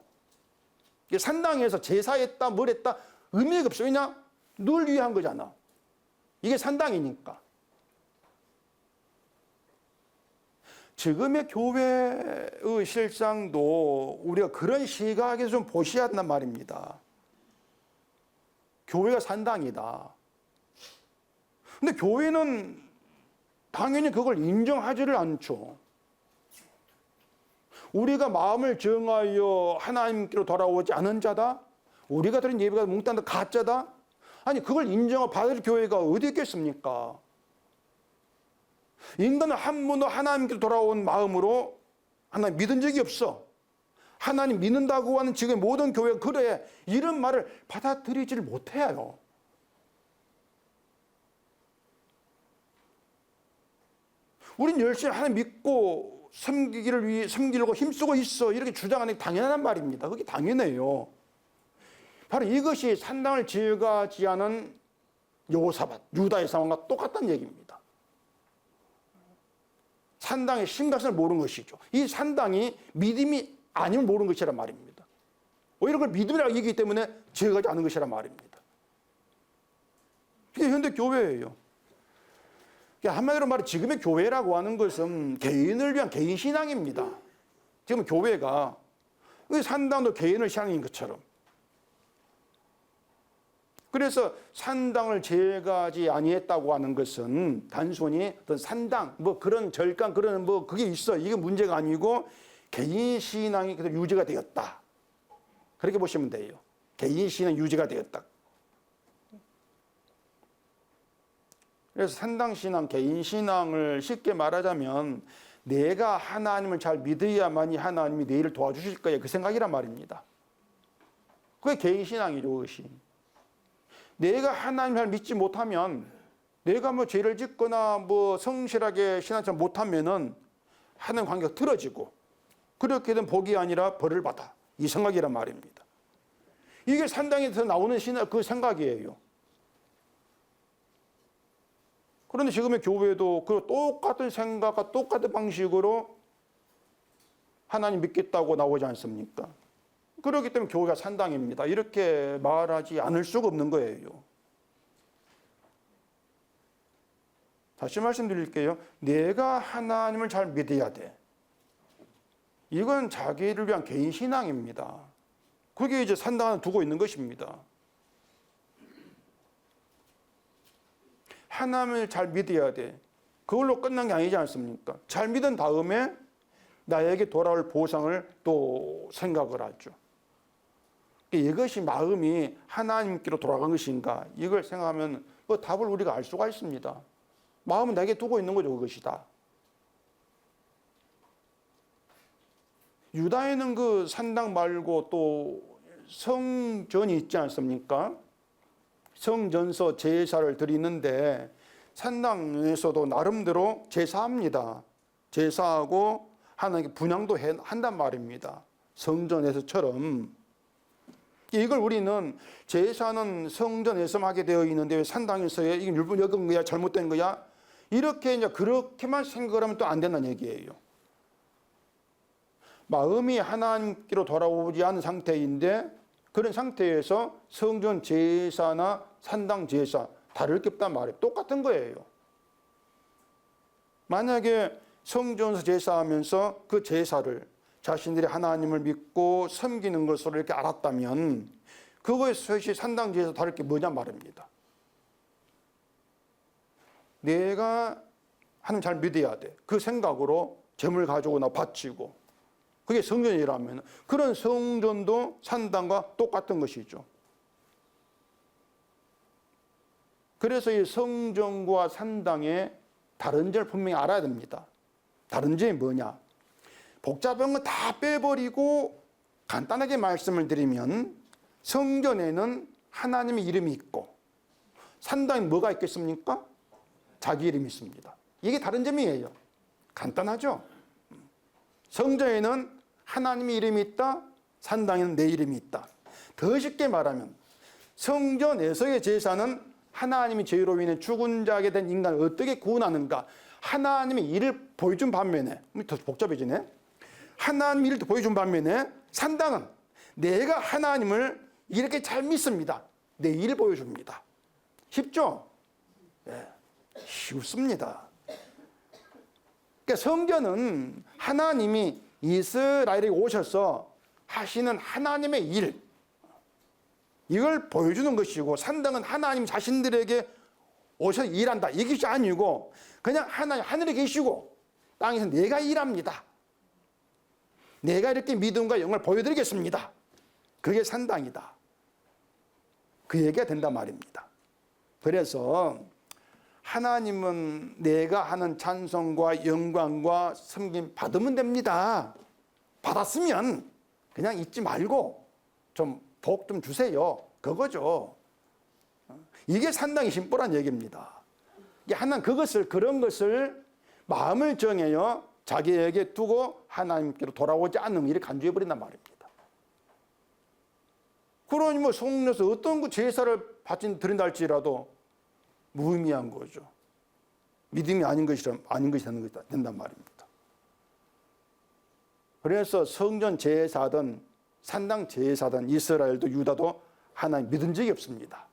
산당에서 제사했다 뭘 했다 의미가 없어요. 왜냐? 늘 위한 거잖아. 이게 산당이니까. 지금의 교회의 실상도 우리가 그런 시각에서 좀 보셔야 한단 말입니다. 교회가 산당이다. 근데 교회는 당연히 그걸 인정하지를 않죠. 우리가 마음을 정하여 하나님께로 돌아오지 않은 자다? 우리가 드린 예배가 몽땅 다 가짜다? 아니 그걸 인정하고 받을 교회가 어디 있겠습니까? 인간은 한 번도 하나님께로 돌아온 마음으로 하나님 믿은 적이 없어. 하나님 믿는다고 하는 지금 모든 교회가 그래 이런 말을 받아들이지를 못해요. 우린 열심히 하나님 믿고 섬기기를 위해 섬기려고 힘쓰고 있어 이렇게 주장하는 게 당연한 말입니다. 그게 당연해요. 바로 이것이 산당을 지어가지 않은 여호사밧 유다의 상황과 똑같다는 얘기입니다. 산당의 심각성을 모르는 것이죠. 이 산당이 믿음이 아니면 모르는 것이란 말입니다. 오히려 그걸 믿음이라고 얘기하기 때문에 지어가지 않은 것이란 말입니다. 이게 현대 교회예요. 한마디로 말해 지금의 교회라고 하는 것은 개인을 위한 개인 신앙입니다. 지금 교회가 산당도 개인을 향인 것처럼. 그래서 산당을 제거하지 아니했다고 하는 것은 단순히 어떤 산당, 뭐 그런 절간, 그런 뭐 그게 있어. 이게 문제가 아니고 개인 신앙이 그대로 유지가 되었다. 그렇게 보시면 돼요. 개인 신앙 유지가 되었다. 그래서 산당 신앙, 개인 신앙을 쉽게 말하자면 내가 하나님을 잘 믿어야만이 하나님이 내 일을 도와주실 거야. 그 생각이란 말입니다. 그게 개인 신앙이죠, 그것이. 내가 하나님을 잘 믿지 못하면 내가 뭐 죄를 짓거나 뭐 성실하게 신앙생활 못하면은 하나님 관계가 틀어지고 그렇게 된 복이 아니라 벌을 받아. 이 생각이란 말입니다. 이게 산당에서 나오는 신앙, 그 생각이에요. 그런데 지금의 교회도 그 똑같은 생각과 똑같은 방식으로 하나님 믿겠다고 나오지 않습니까? 그렇기 때문에 교회가 산당입니다. 이렇게 말하지 않을 수가 없는 거예요. 다시 말씀드릴게요. 내가 하나님을 잘 믿어야 돼. 이건 자기를 위한 개인 신앙입니다. 그게 이제 산당을 두고 있는 것입니다. 하나님을 잘 믿어야 돼. 그걸로 끝난 게 아니지 않습니까? 잘 믿은 다음에 나에게 돌아올 보상을 또 생각을 하죠. 이것이 마음이 하나님께로 돌아간 것인가 이걸 생각하면 그 답을 우리가 알 수가 있습니다. 마음은 내게 두고 있는 거죠. 그것이다. 유다에는 그 산당 말고 또 성전이 있지 않습니까? 성전서 제사를 드리는데 산당에서도 나름대로 제사합니다. 제사하고 하나님께 분향도 한단 말입니다. 성전에서처럼. 이걸 우리는 제사는 성전에서만 하게 되어 있는데 왜 산당에서 해? 이게 율법 어긴 거야? 잘못된 거야? 이렇게 이제 그렇게만 생각을 하면 또 안 된다는 얘기예요. 마음이 하나님께로 돌아오지 않은 상태인데 그런 상태에서 성전 제사나 산당 제사 다를 게 없단 말이에요. 똑같은 거예요. 만약에 성전에서 제사하면서 그 제사를 자신들이 하나님을 믿고 섬기는 것으로 이렇게 알았다면 그거의 수시 산당 제사 다를 게 뭐냐 말입니다. 내가 하나님 잘 믿어야 돼. 그 생각으로 제물 가지고 나 바치고 그게 성전이라면 그런 성전도 산당과 똑같은 것이죠. 그래서 이 성전과 산당의 다른 점을 분명히 알아야 됩니다. 다른 점이 뭐냐? 복잡한 거 다 빼버리고 간단하게 말씀을 드리면 성전에는 하나님의 이름이 있고 산당에 뭐가 있겠습니까? 자기 이름이 있습니다. 이게 다른 점이에요. 간단하죠? 성전에는 하나님의 이름이 있다. 산당에는 내 이름이 있다. 더 쉽게 말하면 성전에서의 제사는 하나님이 죄로 인해 죽은 자에게 된 인간을 어떻게 구원하는가 하나님의 일을 보여준 반면에 더 복잡해지네. 하나님의 일을 보여준 반면에 산당은 내가 하나님을 이렇게 잘 믿습니다. 내 일을 보여줍니다. 쉽죠? 네, 쉽습니다. 그러니까 성전은 하나님이 이스라엘에 오셔서 하시는 하나님의 일 이걸 보여주는 것이고 산당은 하나님 자신들에게 오셔서 일한다 이것이 아니고 그냥 하나님 하늘에 계시고 땅에서 내가 일합니다. 내가 이렇게 믿음과 영을 보여드리겠습니다. 그게 산당이다. 그 얘기가 된단 말입니다. 그래서 하나님은 내가 하는 찬송과 영광과 섬김 받으면 됩니다. 받았으면 그냥 잊지 말고 좀 복 좀 주세요. 그거죠. 이게 산당의 심보란 얘기입니다. 하나님 그런 것을 마음을 정해요. 자기에게 두고 하나님께로 돌아오지 않는 일을 간주해 버린단 말입니다. 그러니 뭐 성령에서 어떤 그 제사를 드린다 할지라도 무의미한 거죠. 믿음이 아닌 것이 된단 말입니다. 그래서 성전 제사든 산당 제사든 이스라엘도 유다도 하나님 믿은 적이 없습니다.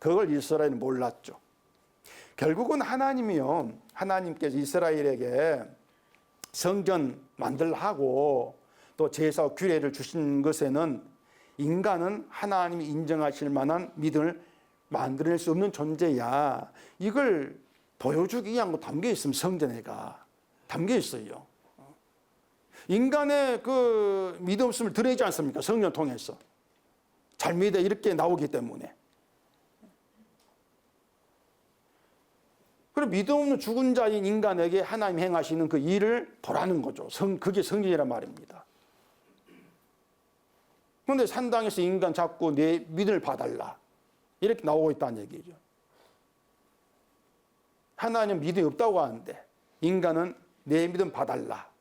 그걸 이스라엘은 몰랐죠. 결국은 하나님께서 이스라엘에게 성전 만들라 하고 또 제사와 규례를 주신 것에는 인간은 하나님이 인정하실 만한 믿음을 만들어낼 수 없는 존재야. 이걸 보여주기 위한 거 담겨 있으면 성전에가 담겨 있어요. 인간의 그 믿음 없음을 드러내지 않습니까? 성전 통해서. 잘 믿어 이렇게 나오기 때문에. 그럼 믿음 없는 죽은 자인 인간에게 하나님 행하시는 그 일을 보라는 거죠. 그게 성전이란 말입니다. 그런데 산당에서 인간 자꾸 내 믿음을 봐달라. 이렇게 나오고 있다는 얘기죠. 하나님 믿음이 없다고 하는데 인간은 내 믿음 봐달라.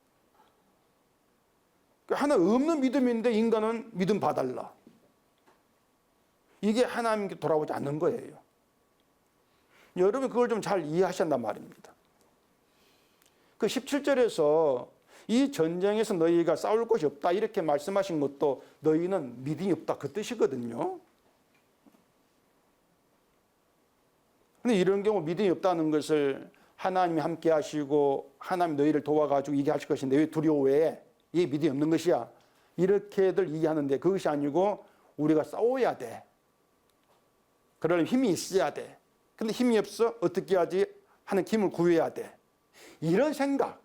하나 없는 믿음인데 인간은 믿음 봐달라. 이게 하나님께 돌아오지 않는 거예요. 여러분 그걸 좀 잘 이해하신단 말입니다. 그 17절에서 이 전쟁에서 너희가 싸울 것이 없다 이렇게 말씀하신 것도 너희는 믿음이 없다 그 뜻이거든요. 근데 이런 경우 믿음이 없다는 것을 하나님이 함께 하시고 하나님 너희를 도와가지고 이게 하실 것인데 왜 두려워해? 이게 믿음이 없는 것이야. 이렇게들 이해하는데 그것이 아니고 우리가 싸워야 돼. 그럴 힘이 있어야 돼. 근데 힘이 없어? 어떻게 하지? 하는 힘을 구해야 돼. 이런 생각.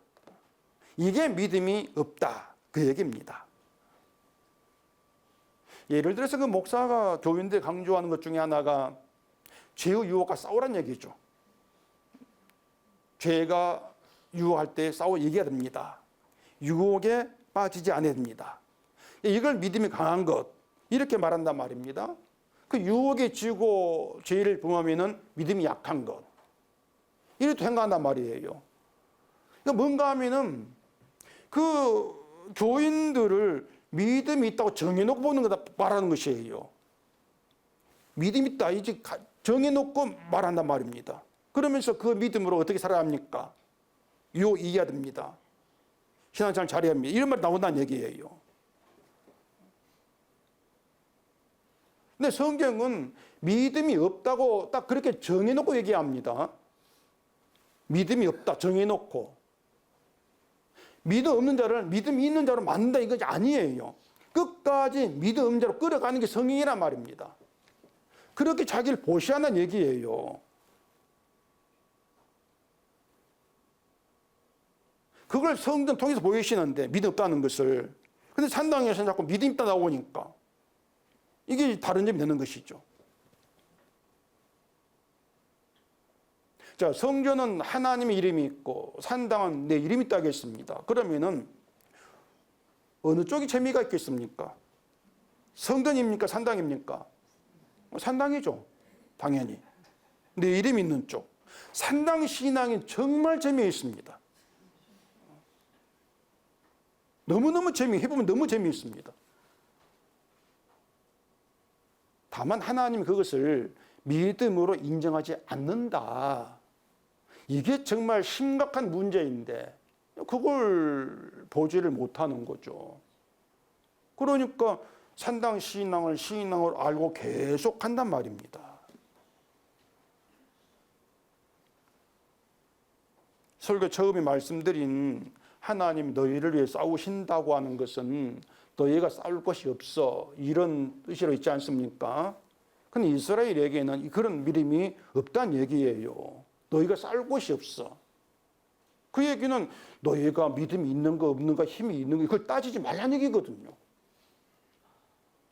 이게 믿음이 없다. 그 얘기입니다. 예를 들어서 그 목사가 교인들 강조하는 것 중에 하나가 죄의 유혹과 싸우란 얘기죠. 죄가 유혹할 때 싸워 얘기해야 됩니다. 유혹에 빠지지 않아야 됩니다. 이걸 믿음이 강한 것 이렇게 말한단 말입니다. 그 유혹에 지고 죄를 범하면은 믿음이 약한 것 이렇게 생각한단 말이에요. 그러니까 뭔가 하면은 그 교인들을 믿음이 있다고 정해놓고 보는 거다 말하는 것이에요. 믿음 있다 이제 정해놓고 말한단 말입니다. 그러면서 그 믿음으로 어떻게 살아야 합니까? 유혹 이겨야 됩니다. 신앙생활 잘해야 합니다. 이런 말이 나온다는 얘기예요. 근데 성경은 믿음이 없다고 딱 그렇게 정해놓고 얘기합니다. 믿음이 없다 정해놓고. 믿음 없는 자를 믿음이 있는 자로 만든다 이것이 아니에요. 끝까지 믿음 없는 자로 끌어가는 게 성경이란 말입니다. 그렇게 자기를 보시하는 얘기예요. 그걸 성경 통해서 보이시는데 믿음 없다는 것을. 근데 산당에서는 자꾸 믿음 있다 나오니까 이게 다른 점이 되는 것이죠. 자, 성전은 하나님의 이름이 있고 산당은 내 이름이 있다 하겠습니다. 그러면은 어느 쪽이 재미가 있겠습니까? 성전입니까? 산당입니까? 산당이죠. 당연히. 내 이름이 있는 쪽. 산당 신앙이 정말 재미있습니다. 너무너무 해보면 너무 재미있습니다. 다만 하나님이 그것을 믿음으로 인정하지 않는다. 이게 정말 심각한 문제인데 그걸 보지를 못하는 거죠. 그러니까 산당 신앙을 알고 계속 한단 말입니다. 설교 처음에 말씀드린 하나님 너희를 위해 싸우신다고 하는 것은 너희가 싸울 것이 없어 이런 뜻으로 있지 않습니까? 근데 이스라엘에게는 그런 믿음이 없다는 얘기예요. 너희가 싸울 곳이 없어. 그 얘기는 너희가 믿음이 있는 거 없는 거 힘이 있는 거 그걸 따지지 말라는 얘기거든요.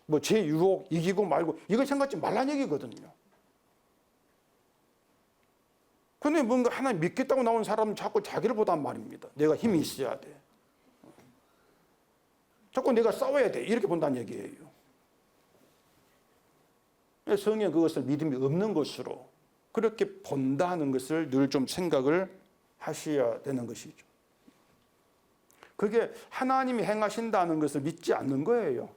뭐 제 유혹 이기고 말고 이걸 생각하지 말라는 얘기거든요. 근데 뭔가 하나님 믿겠다고 나온 사람은 자꾸 자기를 보단 말입니다. 내가 힘이 있어야 돼. 자꾸 내가 싸워야 돼. 이렇게 본다는 얘기예요. 성경 그것을 믿음이 없는 것으로 그렇게 본다는 것을 늘 좀 생각을 하셔야 되는 것이죠. 그게 하나님이 행하신다는 것을 믿지 않는 거예요.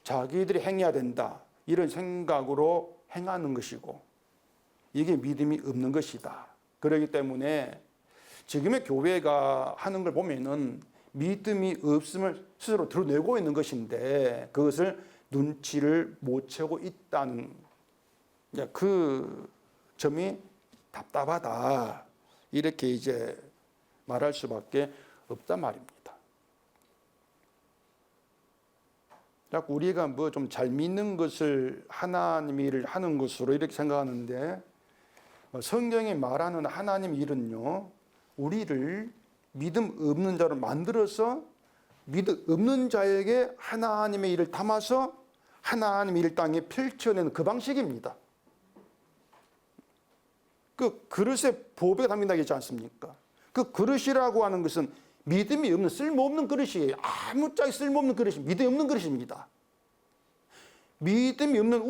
자기들이 행해야 된다. 이런 생각으로 행하는 것이고 이게 믿음이 없는 것이다. 그렇기 때문에 지금의 교회가 하는 걸 보면은 믿음이 없음을 스스로 드러내고 있는 것인데 그것을 눈치를 못 채고 있다는 그 점이 답답하다. 이렇게 이제 말할 수밖에 없단 말입니다. 자꾸 우리가 뭐 좀 잘 믿는 것을 하나님의 일을 하는 것으로 이렇게 생각하는데 성경이 말하는 하나님 일은요, 우리를 믿음 없는 자로 만들어서 믿음 없는 자에게 하나님의 일을 담아서 하나님의 일 땅에 펼쳐내는 그 방식입니다. 그 그릇에 보배가 담긴다고 했지 않습니까? 그 그릇이라고 하는 것은 믿음이 없는 쓸모없는 그릇이에요. 아무짝에 쓸모없는 그릇이 믿음이 없는 그릇입니다. 믿음이 없는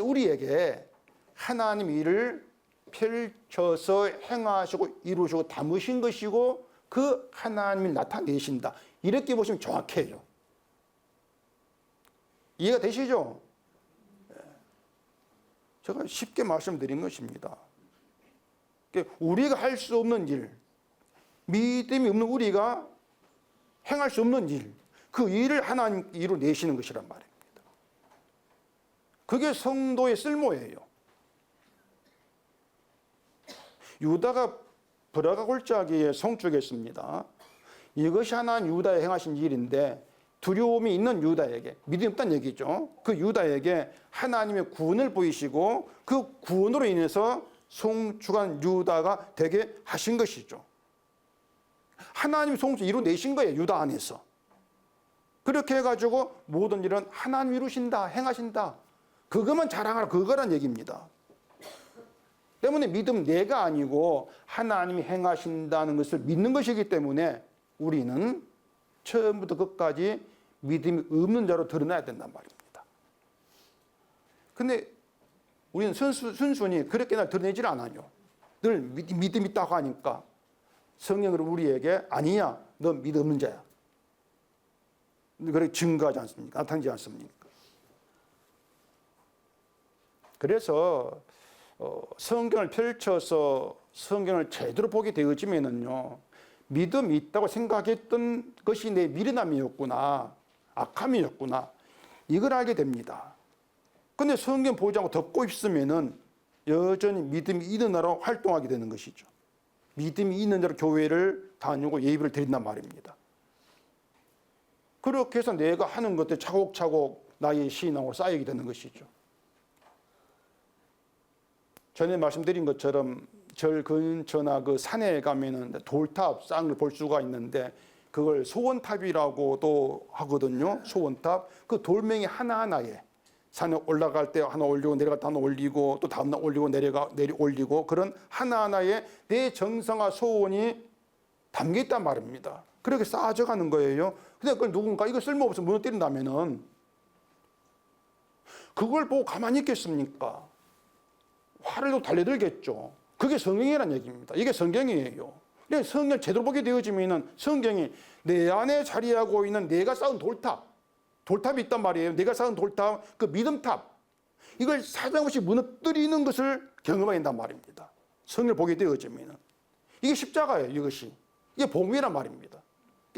우리에게 하나님 일을 펼쳐서 행하시고 이루시고 담으신 것이고 그 하나님을 나타내신다. 이렇게 보시면 정확해요. 이해가 되시죠? 제가 쉽게 말씀드린 것입니다. 우리가 할 수 없는 일, 믿음이 없는 우리가 행할 수 없는 일, 그 일을 하나님 이루내시는 것이란 말입니다. 그게 성도의 쓸모예요. 유다가 브라가 골짜기에 송축했습니다. 이것이 하나님 유다에 행하신 일인데 두려움이 있는 유다에게, 믿음이 없다는 얘기죠. 그 유다에게 하나님의 구원을 보이시고 그 구원으로 인해서 송축한 유다가 되게 하신 것이죠. 하나님이 송축 이루내신 거예요. 유다 안에서. 그렇게 해가지고 모든 일은 하나님 이루신다, 행하신다. 그것만 자랑하라, 그거란 얘기입니다. 때문에 믿음 내가 아니고 하나님이 행하신다는 것을 믿는 것이기 때문에 우리는 처음부터 끝까지 믿음이 없는 자로 드러나야 된단 말입니다. 근데 우리는 순순히 그렇게 날 드러내질 않아요. 늘 믿음 있다고 하니까 성령으로 우리에게 아니야, 너 믿음 없는 자야. 그렇게 증거하지 않습니까? 나타나지 않습니까? 그래서 성경을 펼쳐서 성경을 제대로 보게 되어지면은요, 믿음이 있다고 생각했던 것이 내 미련함이었구나, 악함이었구나, 이걸 알게 됩니다. 근데 성경 보지 않고 덮고 있으면은 여전히 믿음이 있는 자로 활동하게 되는 것이죠. 믿음이 있는 자로 교회를 다니고 예배를 드린단 말입니다. 그렇게 해서 내가 하는 것들 차곡차곡 나의 신앙으로 쌓이게 되는 것이죠. 전에 말씀드린 것처럼 절 근처나 그 산에 가면은 돌탑 쌓은 걸 볼 수가 있는데 그걸 소원탑이라고도 하거든요. 소원탑. 그 돌멩이 하나하나에 산에 올라갈 때 하나 올리고 내려갈 때 하나 올리고 또 다음날 올리고 올리고 그런 하나하나에 내 정성과 소원이 담겨 있단 말입니다. 그렇게 쌓아져 가는 거예요. 근데 그걸 누군가 이거 쓸모없어 무너뜨린다면은 그걸 보고 가만히 있겠습니까? 화를 또 달려들겠죠. 그게 성경이라는 얘기입니다. 이게 성경이에요. 성경 제대로 보게 되어지면은 성경이 내 안에 자리하고 있는 내가 쌓은 돌탑이 있단 말이에요. 내가 쌓은 돌탑, 그 믿음탑, 이걸 사정없이 무너뜨리는 것을 경험하게 된단 말입니다. 성경을 보게 되어지면은 이게 십자가예요. 이게 복음이란 말입니다.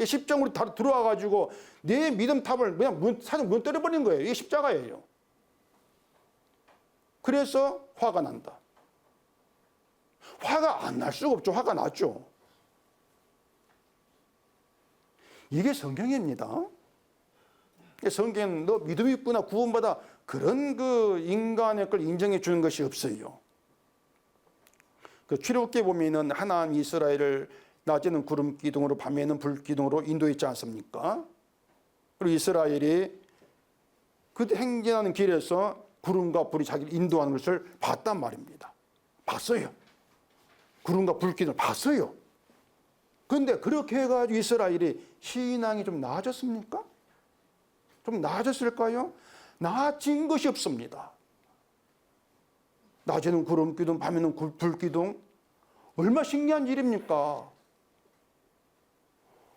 십자가로 다 들어와 가지고 내 믿음탑을 그냥 사정 무너뜨려 버리는 거예요. 이게 십자가예요. 그래서 화가 난다. 화가 안 날 수가 없죠. 화가 나죠. 이게 성경입니다. 성경은 너 믿음이 있구나, 구원받아, 그런 그 인간의 걸 인정해 주는 것이 없어요. 그 출애굽기에 보면은 하나님 이스라엘을 낮에는 구름 기둥으로 밤에는 불 기둥으로 인도했지 않습니까? 그리고 이스라엘이 그때 행진하는 길에서 구름과 불이 자기를 인도하는 것을 봤단 말입니다. 봤어요. 구름과 불 기둥을 봤어요. 그런데 그렇게 해가지고 이스라엘이 신앙이 좀 나아졌습니까? 좀 나아졌을까요? 나아진 것이 없습니다. 낮에는 구름 기둥, 밤에는 불 기둥. 얼마나 신기한 일입니까?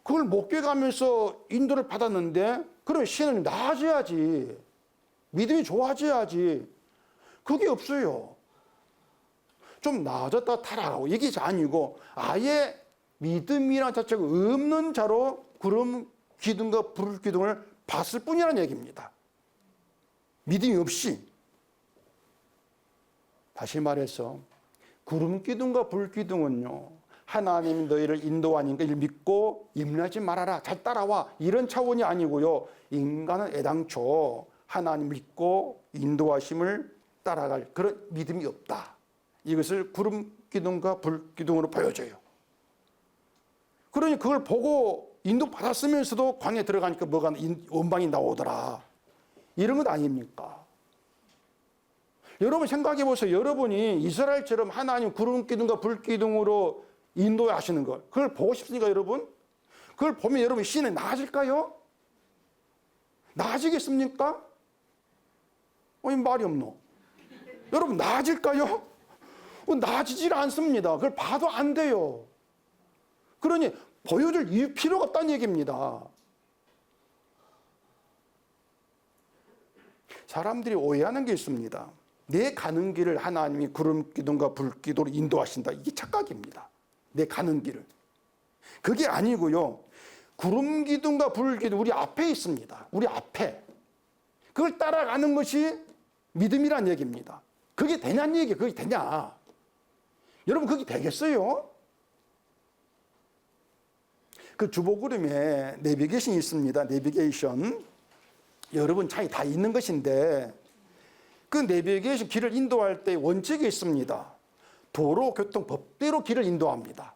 그걸 목격하면서 인도를 받았는데 그런 신앙이 나아져야지. 믿음이 좋아져야지. 그게 없어요. 좀 나아졌다 타락하고 이게 아니고 아예 믿음이라는 자체가 없는 자로 구름 기둥과 불 기둥을 봤을 뿐이라는 얘기입니다. 믿음이 없이. 다시 말해서 구름 기둥과 불 기둥은요, 하나님이 너희를 인도하니까 이를 믿고 임하지 말아라, 잘 따라와, 이런 차원이 아니고요. 인간은 애당초 하나님 믿고 인도하심을 따라갈 그런 믿음이 없다. 이것을 구름 기둥과 불 기둥으로 보여줘요. 그러니 그걸 보고 인도 받았으면서도 광야에 들어가니까 뭐가 원방이 나오더라. 이런 것 아닙니까? 여러분 생각해 보세요. 여러분이 이스라엘처럼 하나님 구름 기둥과 불 기둥으로 인도하시는 걸 그걸 보고 싶습니까, 여러분? 그걸 보면 여러분 신이 나아질까요? 나아지겠습니까? 아니 말이 없노. 여러분 나아질까요? 나아지질 않습니다. 그걸 봐도 안 돼요. 그러니 보여줄 필요가 없다는 얘기입니다. 사람들이 오해하는 게 있습니다. 내 가는 길을 하나님이 구름 기둥과 불 기둥으로 인도하신다. 이게 착각입니다. 내 가는 길을. 그게 아니고요. 구름 기둥과 불 기둥 우리 앞에 있습니다. 우리 앞에. 그걸 따라가는 것이 믿음이란 얘기입니다. 그게 되냐는 얘기예요. 그게 되냐. 여러분 그게 되겠어요? 그 주보그림에 내비게이션이 있습니다. 내비게이션. 여러분 차에 다 있는 것인데 그 내비게이션 길을 인도할 때 원칙이 있습니다. 도로교통법대로 길을 인도합니다.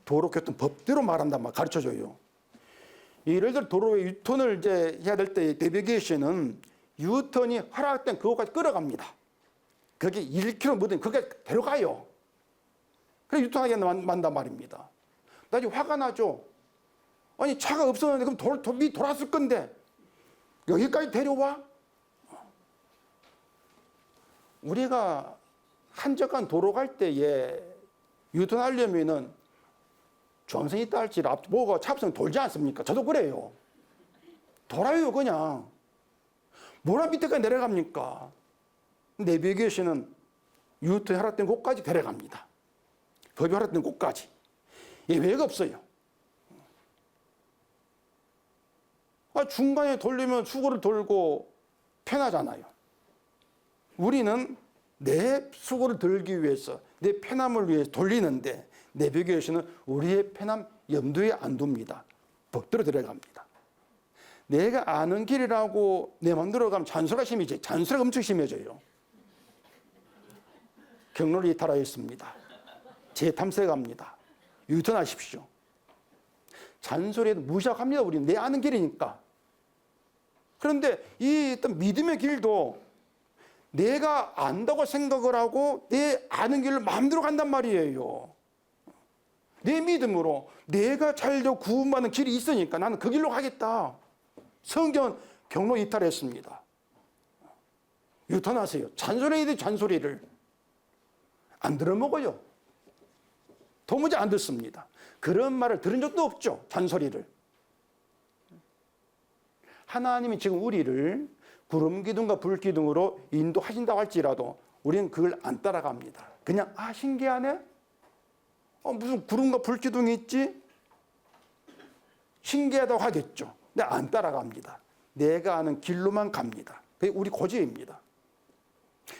도로교통법대로 말한단 말 가르쳐줘요. 예를 들어 도로에 유턴을 이제 해야 될 때 내비게이션은 유턴이 허락된 그곳까지 끌어갑니다. 그게 1km 뭐든 그게 데려가요. 그래 유턴하게 만단 말입니다. 나중에 화가 나죠. 아니 차가 없었는데 그럼 돌았을 건데 여기까지 데려와? 우리가 한적한 도로 갈 때에 유턴하려면은 정선이 있다 할지라 뭐가 차선 돌지 않습니까? 저도 그래요. 돌아요 그냥. 뭐라 밑에까지 내려갑니까? 내비게이션은 유턴이 허락된 곳까지 데려갑니다. 법이 허락된 곳까지. 예외가 없어요. 중간에 돌리면 수고를 돌고 편하잖아요. 우리는 내 수고를 들기 위해서 내 편함을 위해서 돌리는데 내비게이션은 우리의 편함 염두에 안 둡니다. 법대로 들어갑니다. 내가 아는 길이라고 내 맘대로 가면 잔소리가 심해져요. 잔소리가 엄청 심해져요. 경로를 이탈하였습니다. 재탐색합니다. 유턴하십시오. 잔소리에도 무시합니다. 우리는 내 아는 길이니까. 그런데 이 어떤 믿음의 길도 내가 안다고 생각을 하고 내 아는 길을 마음대로 간단 말이에요. 내 믿음으로 내가 살려고 구원받는 길이 있으니까 나는 그 길로 가겠다. 성경은 경로 이탈했습니다. 유턴하세요. 잔소리해야 돼, 잔소리를. 안 들어먹어요. 도무지 안 듣습니다. 그런 말을 들은 적도 없죠. 잔소리를. 하나님이 지금 우리를 구름 기둥과 불 기둥으로 인도하신다고 할지라도 우리는 그걸 안 따라갑니다. 그냥 신기하네? 무슨 구름과 불 기둥이 있지? 신기하다고 하겠죠. 근데 안 따라갑니다. 내가 아는 길로만 갑니다. 그게 우리 고집입니다.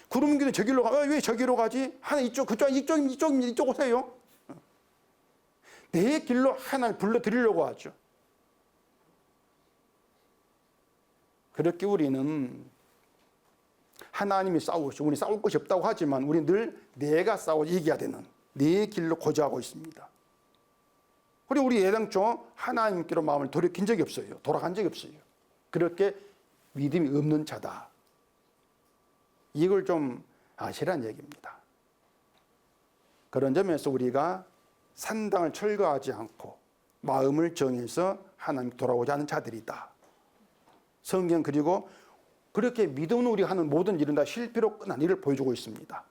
구름 기둥 저 길로 가. 왜 저 길로 가지? 하나 이쪽, 그쪽, 이쪽 오세요. 내 길로 하나를 불러드리려고 하죠. 그렇게 우리는 하나님이 싸우시고 우리 싸울 것이 없다고 하지만 우리는 늘 내가 싸워 이겨야 되는 내 길로 고지하고 있습니다. 그리고 우리 애당초 하나님께로 마음을 돌이킨 적이 없어요. 돌아간 적이 없어요. 그렇게 믿음이 없는 자다. 이걸 좀 아시라는 얘기입니다. 그런 점에서 우리가 산당을 철거하지 않고 마음을 정해서 하나님 돌아오지 않은 자들이다. 성경 그리고 그렇게 믿음으로 우리가 하는 모든 일은 다 실패로 끝난 일을 보여주고 있습니다.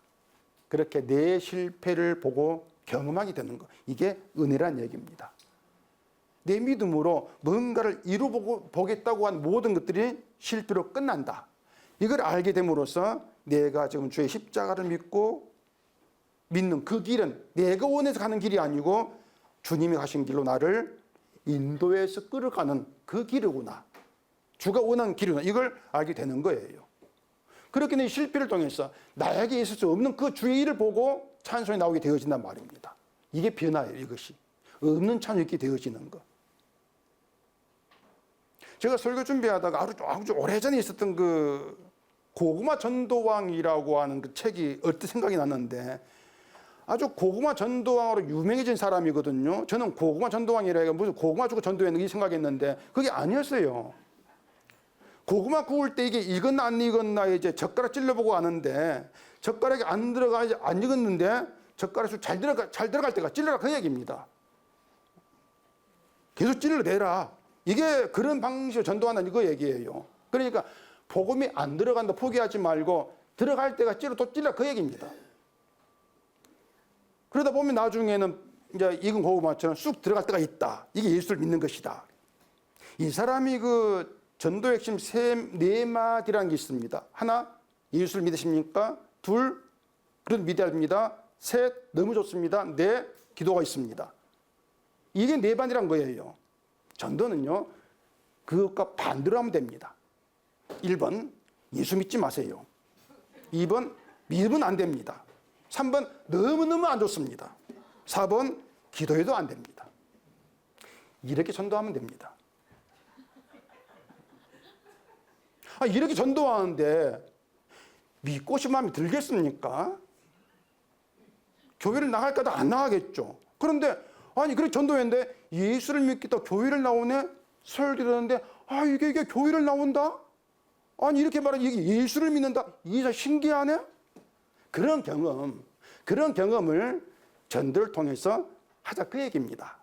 그렇게 내 실패를 보고 경험하게 되는 것, 이게 은혜란 얘기입니다. 내 믿음으로 뭔가를 이루보겠다고 한 모든 것들이 실패로 끝난다. 이걸 알게 됨으로써 내가 지금 주의 십자가를 믿고 믿는 그 길은 내가 원해서 가는 길이 아니고 주님이 가신 길로 나를 인도해서 끌어가는 그 길이구나. 주가 원하는 길이구나. 이걸 알게 되는 거예요. 그렇게 내 실패를 통해서 나에게 있을 수 없는 그 주의 일을 보고 찬송이 나오게 되어진단 말입니다. 이게 변화예요, 이것이. 없는 찬송이 있게 되어지는 것. 제가 설교 준비하다가 아주 오래전에 있었던 그 고구마 전도왕이라고 하는 그 책이 얼핏 생각이 났는데 아주 고구마 전도왕으로 유명해진 사람이거든요. 저는 고구마 전도왕이라 해서 무슨 고구마 주고 전도했는 이 생각했는데 그게 아니었어요. 고구마 구울 때 이게 익었나 안 익었나 이제 젓가락 찔러보고 아는데 젓가락이 안 익었는데 젓가락이 잘 들어갈 때가 찔러라 그 얘기입니다. 계속 찔러내라. 이게 그런 방식으로 전도하는 이거 얘기예요. 그러니까 복음이 안 들어간다 포기하지 말고 들어갈 때가 또 찔러 그 얘기입니다. 그러다 보면 나중에는 이제 익은 고구마처럼 쑥 들어갈 때가 있다. 이게 예수를 믿는 것이다. 이 사람이 그 전도의 핵심 네 마디라는 게 있습니다. 하나, 예수를 믿으십니까? 둘, 그래도 믿어야 됩니다. 셋, 너무 좋습니다. 넷, 기도가 있습니다. 이게 네 마디란 거예요. 전도는요, 그것과 반대로 하면 됩니다. 1번, 예수 믿지 마세요. 2번, 믿으면 안 됩니다. 3번, 너무너무 안 좋습니다. 4번, 기도해도 안 됩니다. 이렇게 전도하면 됩니다. 이렇게 전도하는데 믿고 싶은 마음이 들겠습니까? 교회를 나갈까도 안 나가겠죠. 그런데 그렇게 전도했는데 예수를 믿겠다 교회를 나오네? 설교 듣는데 이게 교회를 나온다? 이렇게 말하면 이게 예수를 믿는다? 이게 신기하네? 그런 경험을 전도를 통해서 하자 그 얘기입니다.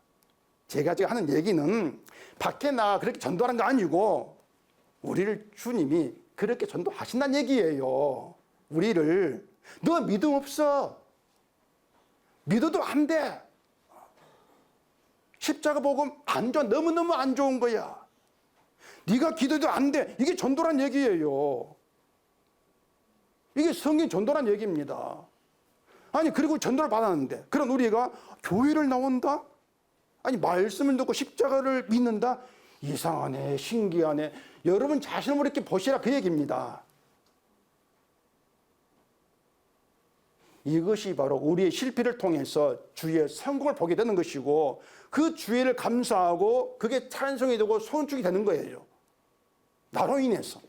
제가 지금 하는 얘기는 밖에 나가 그렇게 전도하는 거 아니고 우리를 주님이 그렇게 전도하신다는 얘기예요. 우리를 너 믿음 없어. 믿어도 안 돼. 십자가 복음 안 좋아. 너무너무 안 좋은 거야. 네가 기도해도 안 돼. 이게 전도란 얘기예요. 이게 성경 전도란 얘기입니다. 그리고 전도를 받았는데 그런 우리가 교회를 나온다? 말씀을 듣고 십자가를 믿는다? 이상하네, 신기하네. 여러분 자신을 이렇게 보시라 그 얘기입니다. 이것이 바로 우리의 실패를 통해서 주의 성공을 보게 되는 것이고 그 주의를 감사하고 그게 찬송이 되고 손축이 되는 거예요. 나로 인해서.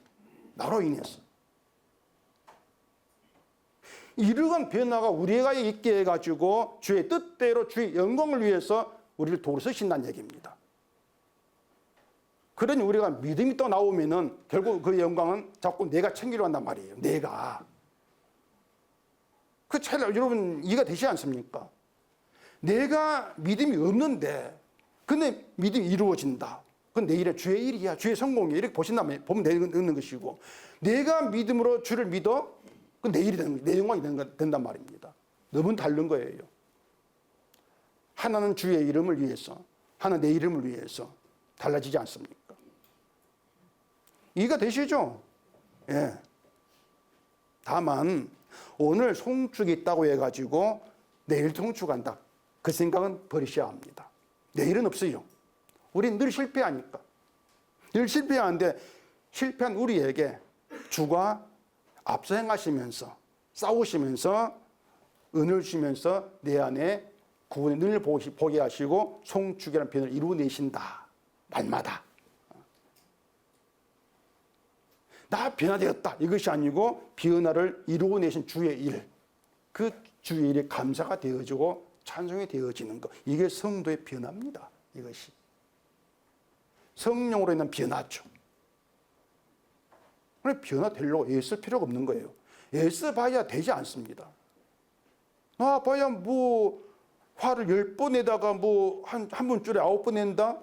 이러한 변화가 우리가 있게 해가지고 주의 뜻대로 주의 영광을 위해서 우리를 도로 서신다는 얘기입니다. 그러니 우리가 믿음이 또 나오면은 결국 그 영광은 자꾸 내가 챙기려 한단 말이에요. 내가. 그 차이를 여러분 이해가 되시지 않습니까? 내가 믿음이 없는데 근데 믿음이 이루어진다. 그건 내 일의 주의 일이야. 주의 성공이야. 이렇게 보면 되는 것이고 내가 믿음으로 주를 믿어? 그건 내 일이 되는 거예요. 내 영광이 된단 말입니다. 너무 다른 거예요. 하나는 주의 이름을 위해서 하나는 내 이름을 위해서 달라지지 않습니까? 이해가 되시죠? 예. 다만 오늘 송축이 있다고 해가지고 내일 송축한다. 그 생각은 버리셔야 합니다. 내일은 없어요. 우린 늘 실패하니까. 늘 실패하는데 실패한 우리에게 주가 앞서 행하시면서 싸우시면서 은혜를 주시면서 내 안에 구원의 눈을 보게 하시고 송축이라는 변을 이루어내신다. 날마다. 나 변화되었다. 이것이 아니고 변화를 이루어내신 주의 일. 그 주의 일에 감사가 되어지고 찬송이 되어지는 것. 이게 성도의 변화입니다. 이것이. 성령으로 인한 변화죠. 그래 변화되려고 애쓸 필요가 없는 거예요. 애써봐야 되지 않습니다. 봐야 뭐 화를 10번 내다가 뭐 한 번줄에 9번 낸다?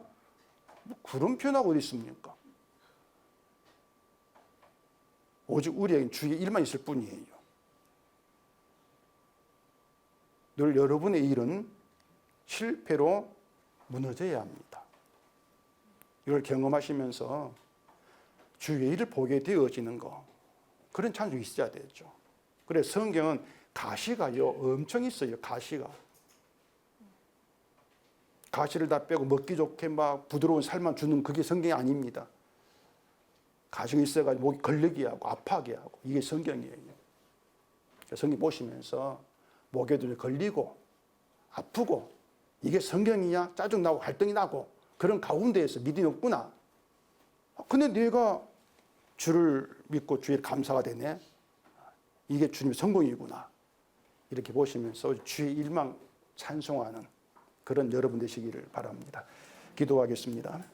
뭐 그런 변화가 어디 있습니까? 오직 우리에게는 주의 일만 있을 뿐이에요. 늘 여러분의 일은 실패로 무너져야 합니다. 이걸 경험하시면서 주의 일을 보게 되어지는 거, 그런 찬송이 있어야 되죠. 그래서 성경은 가시가요 엄청 있어요. 가시를 다 빼고 먹기 좋게 막 부드러운 살만 주는 그게 성경이 아닙니다. 가시가 있어가지고 목이 걸리게 하고 아파하게 하고, 이게 성경이에요. 성경 보시면서 목에도 걸리고 아프고 이게 성경이냐 짜증나고 갈등이 나고 그런 가운데에서 믿음이 없구나. 근데 내가 주를 믿고 주의 감사가 되네. 이게 주님의 성공이구나. 이렇게 보시면서 주의 일만 찬송하는 그런 여러분 되시기를 바랍니다. 기도하겠습니다.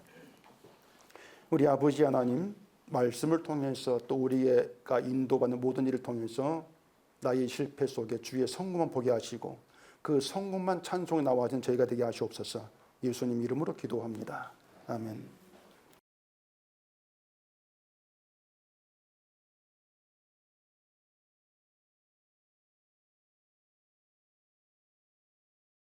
우리 아버지 하나님, 말씀을 통해서 또 우리가 인도받는 모든 일을 통해서 나의 실패 속에 주의 성공만 보게 하시고 그 성공만 찬송에 나와진 저희가 되게 하시옵소서. 예수님 이름으로 기도합니다. 아멘.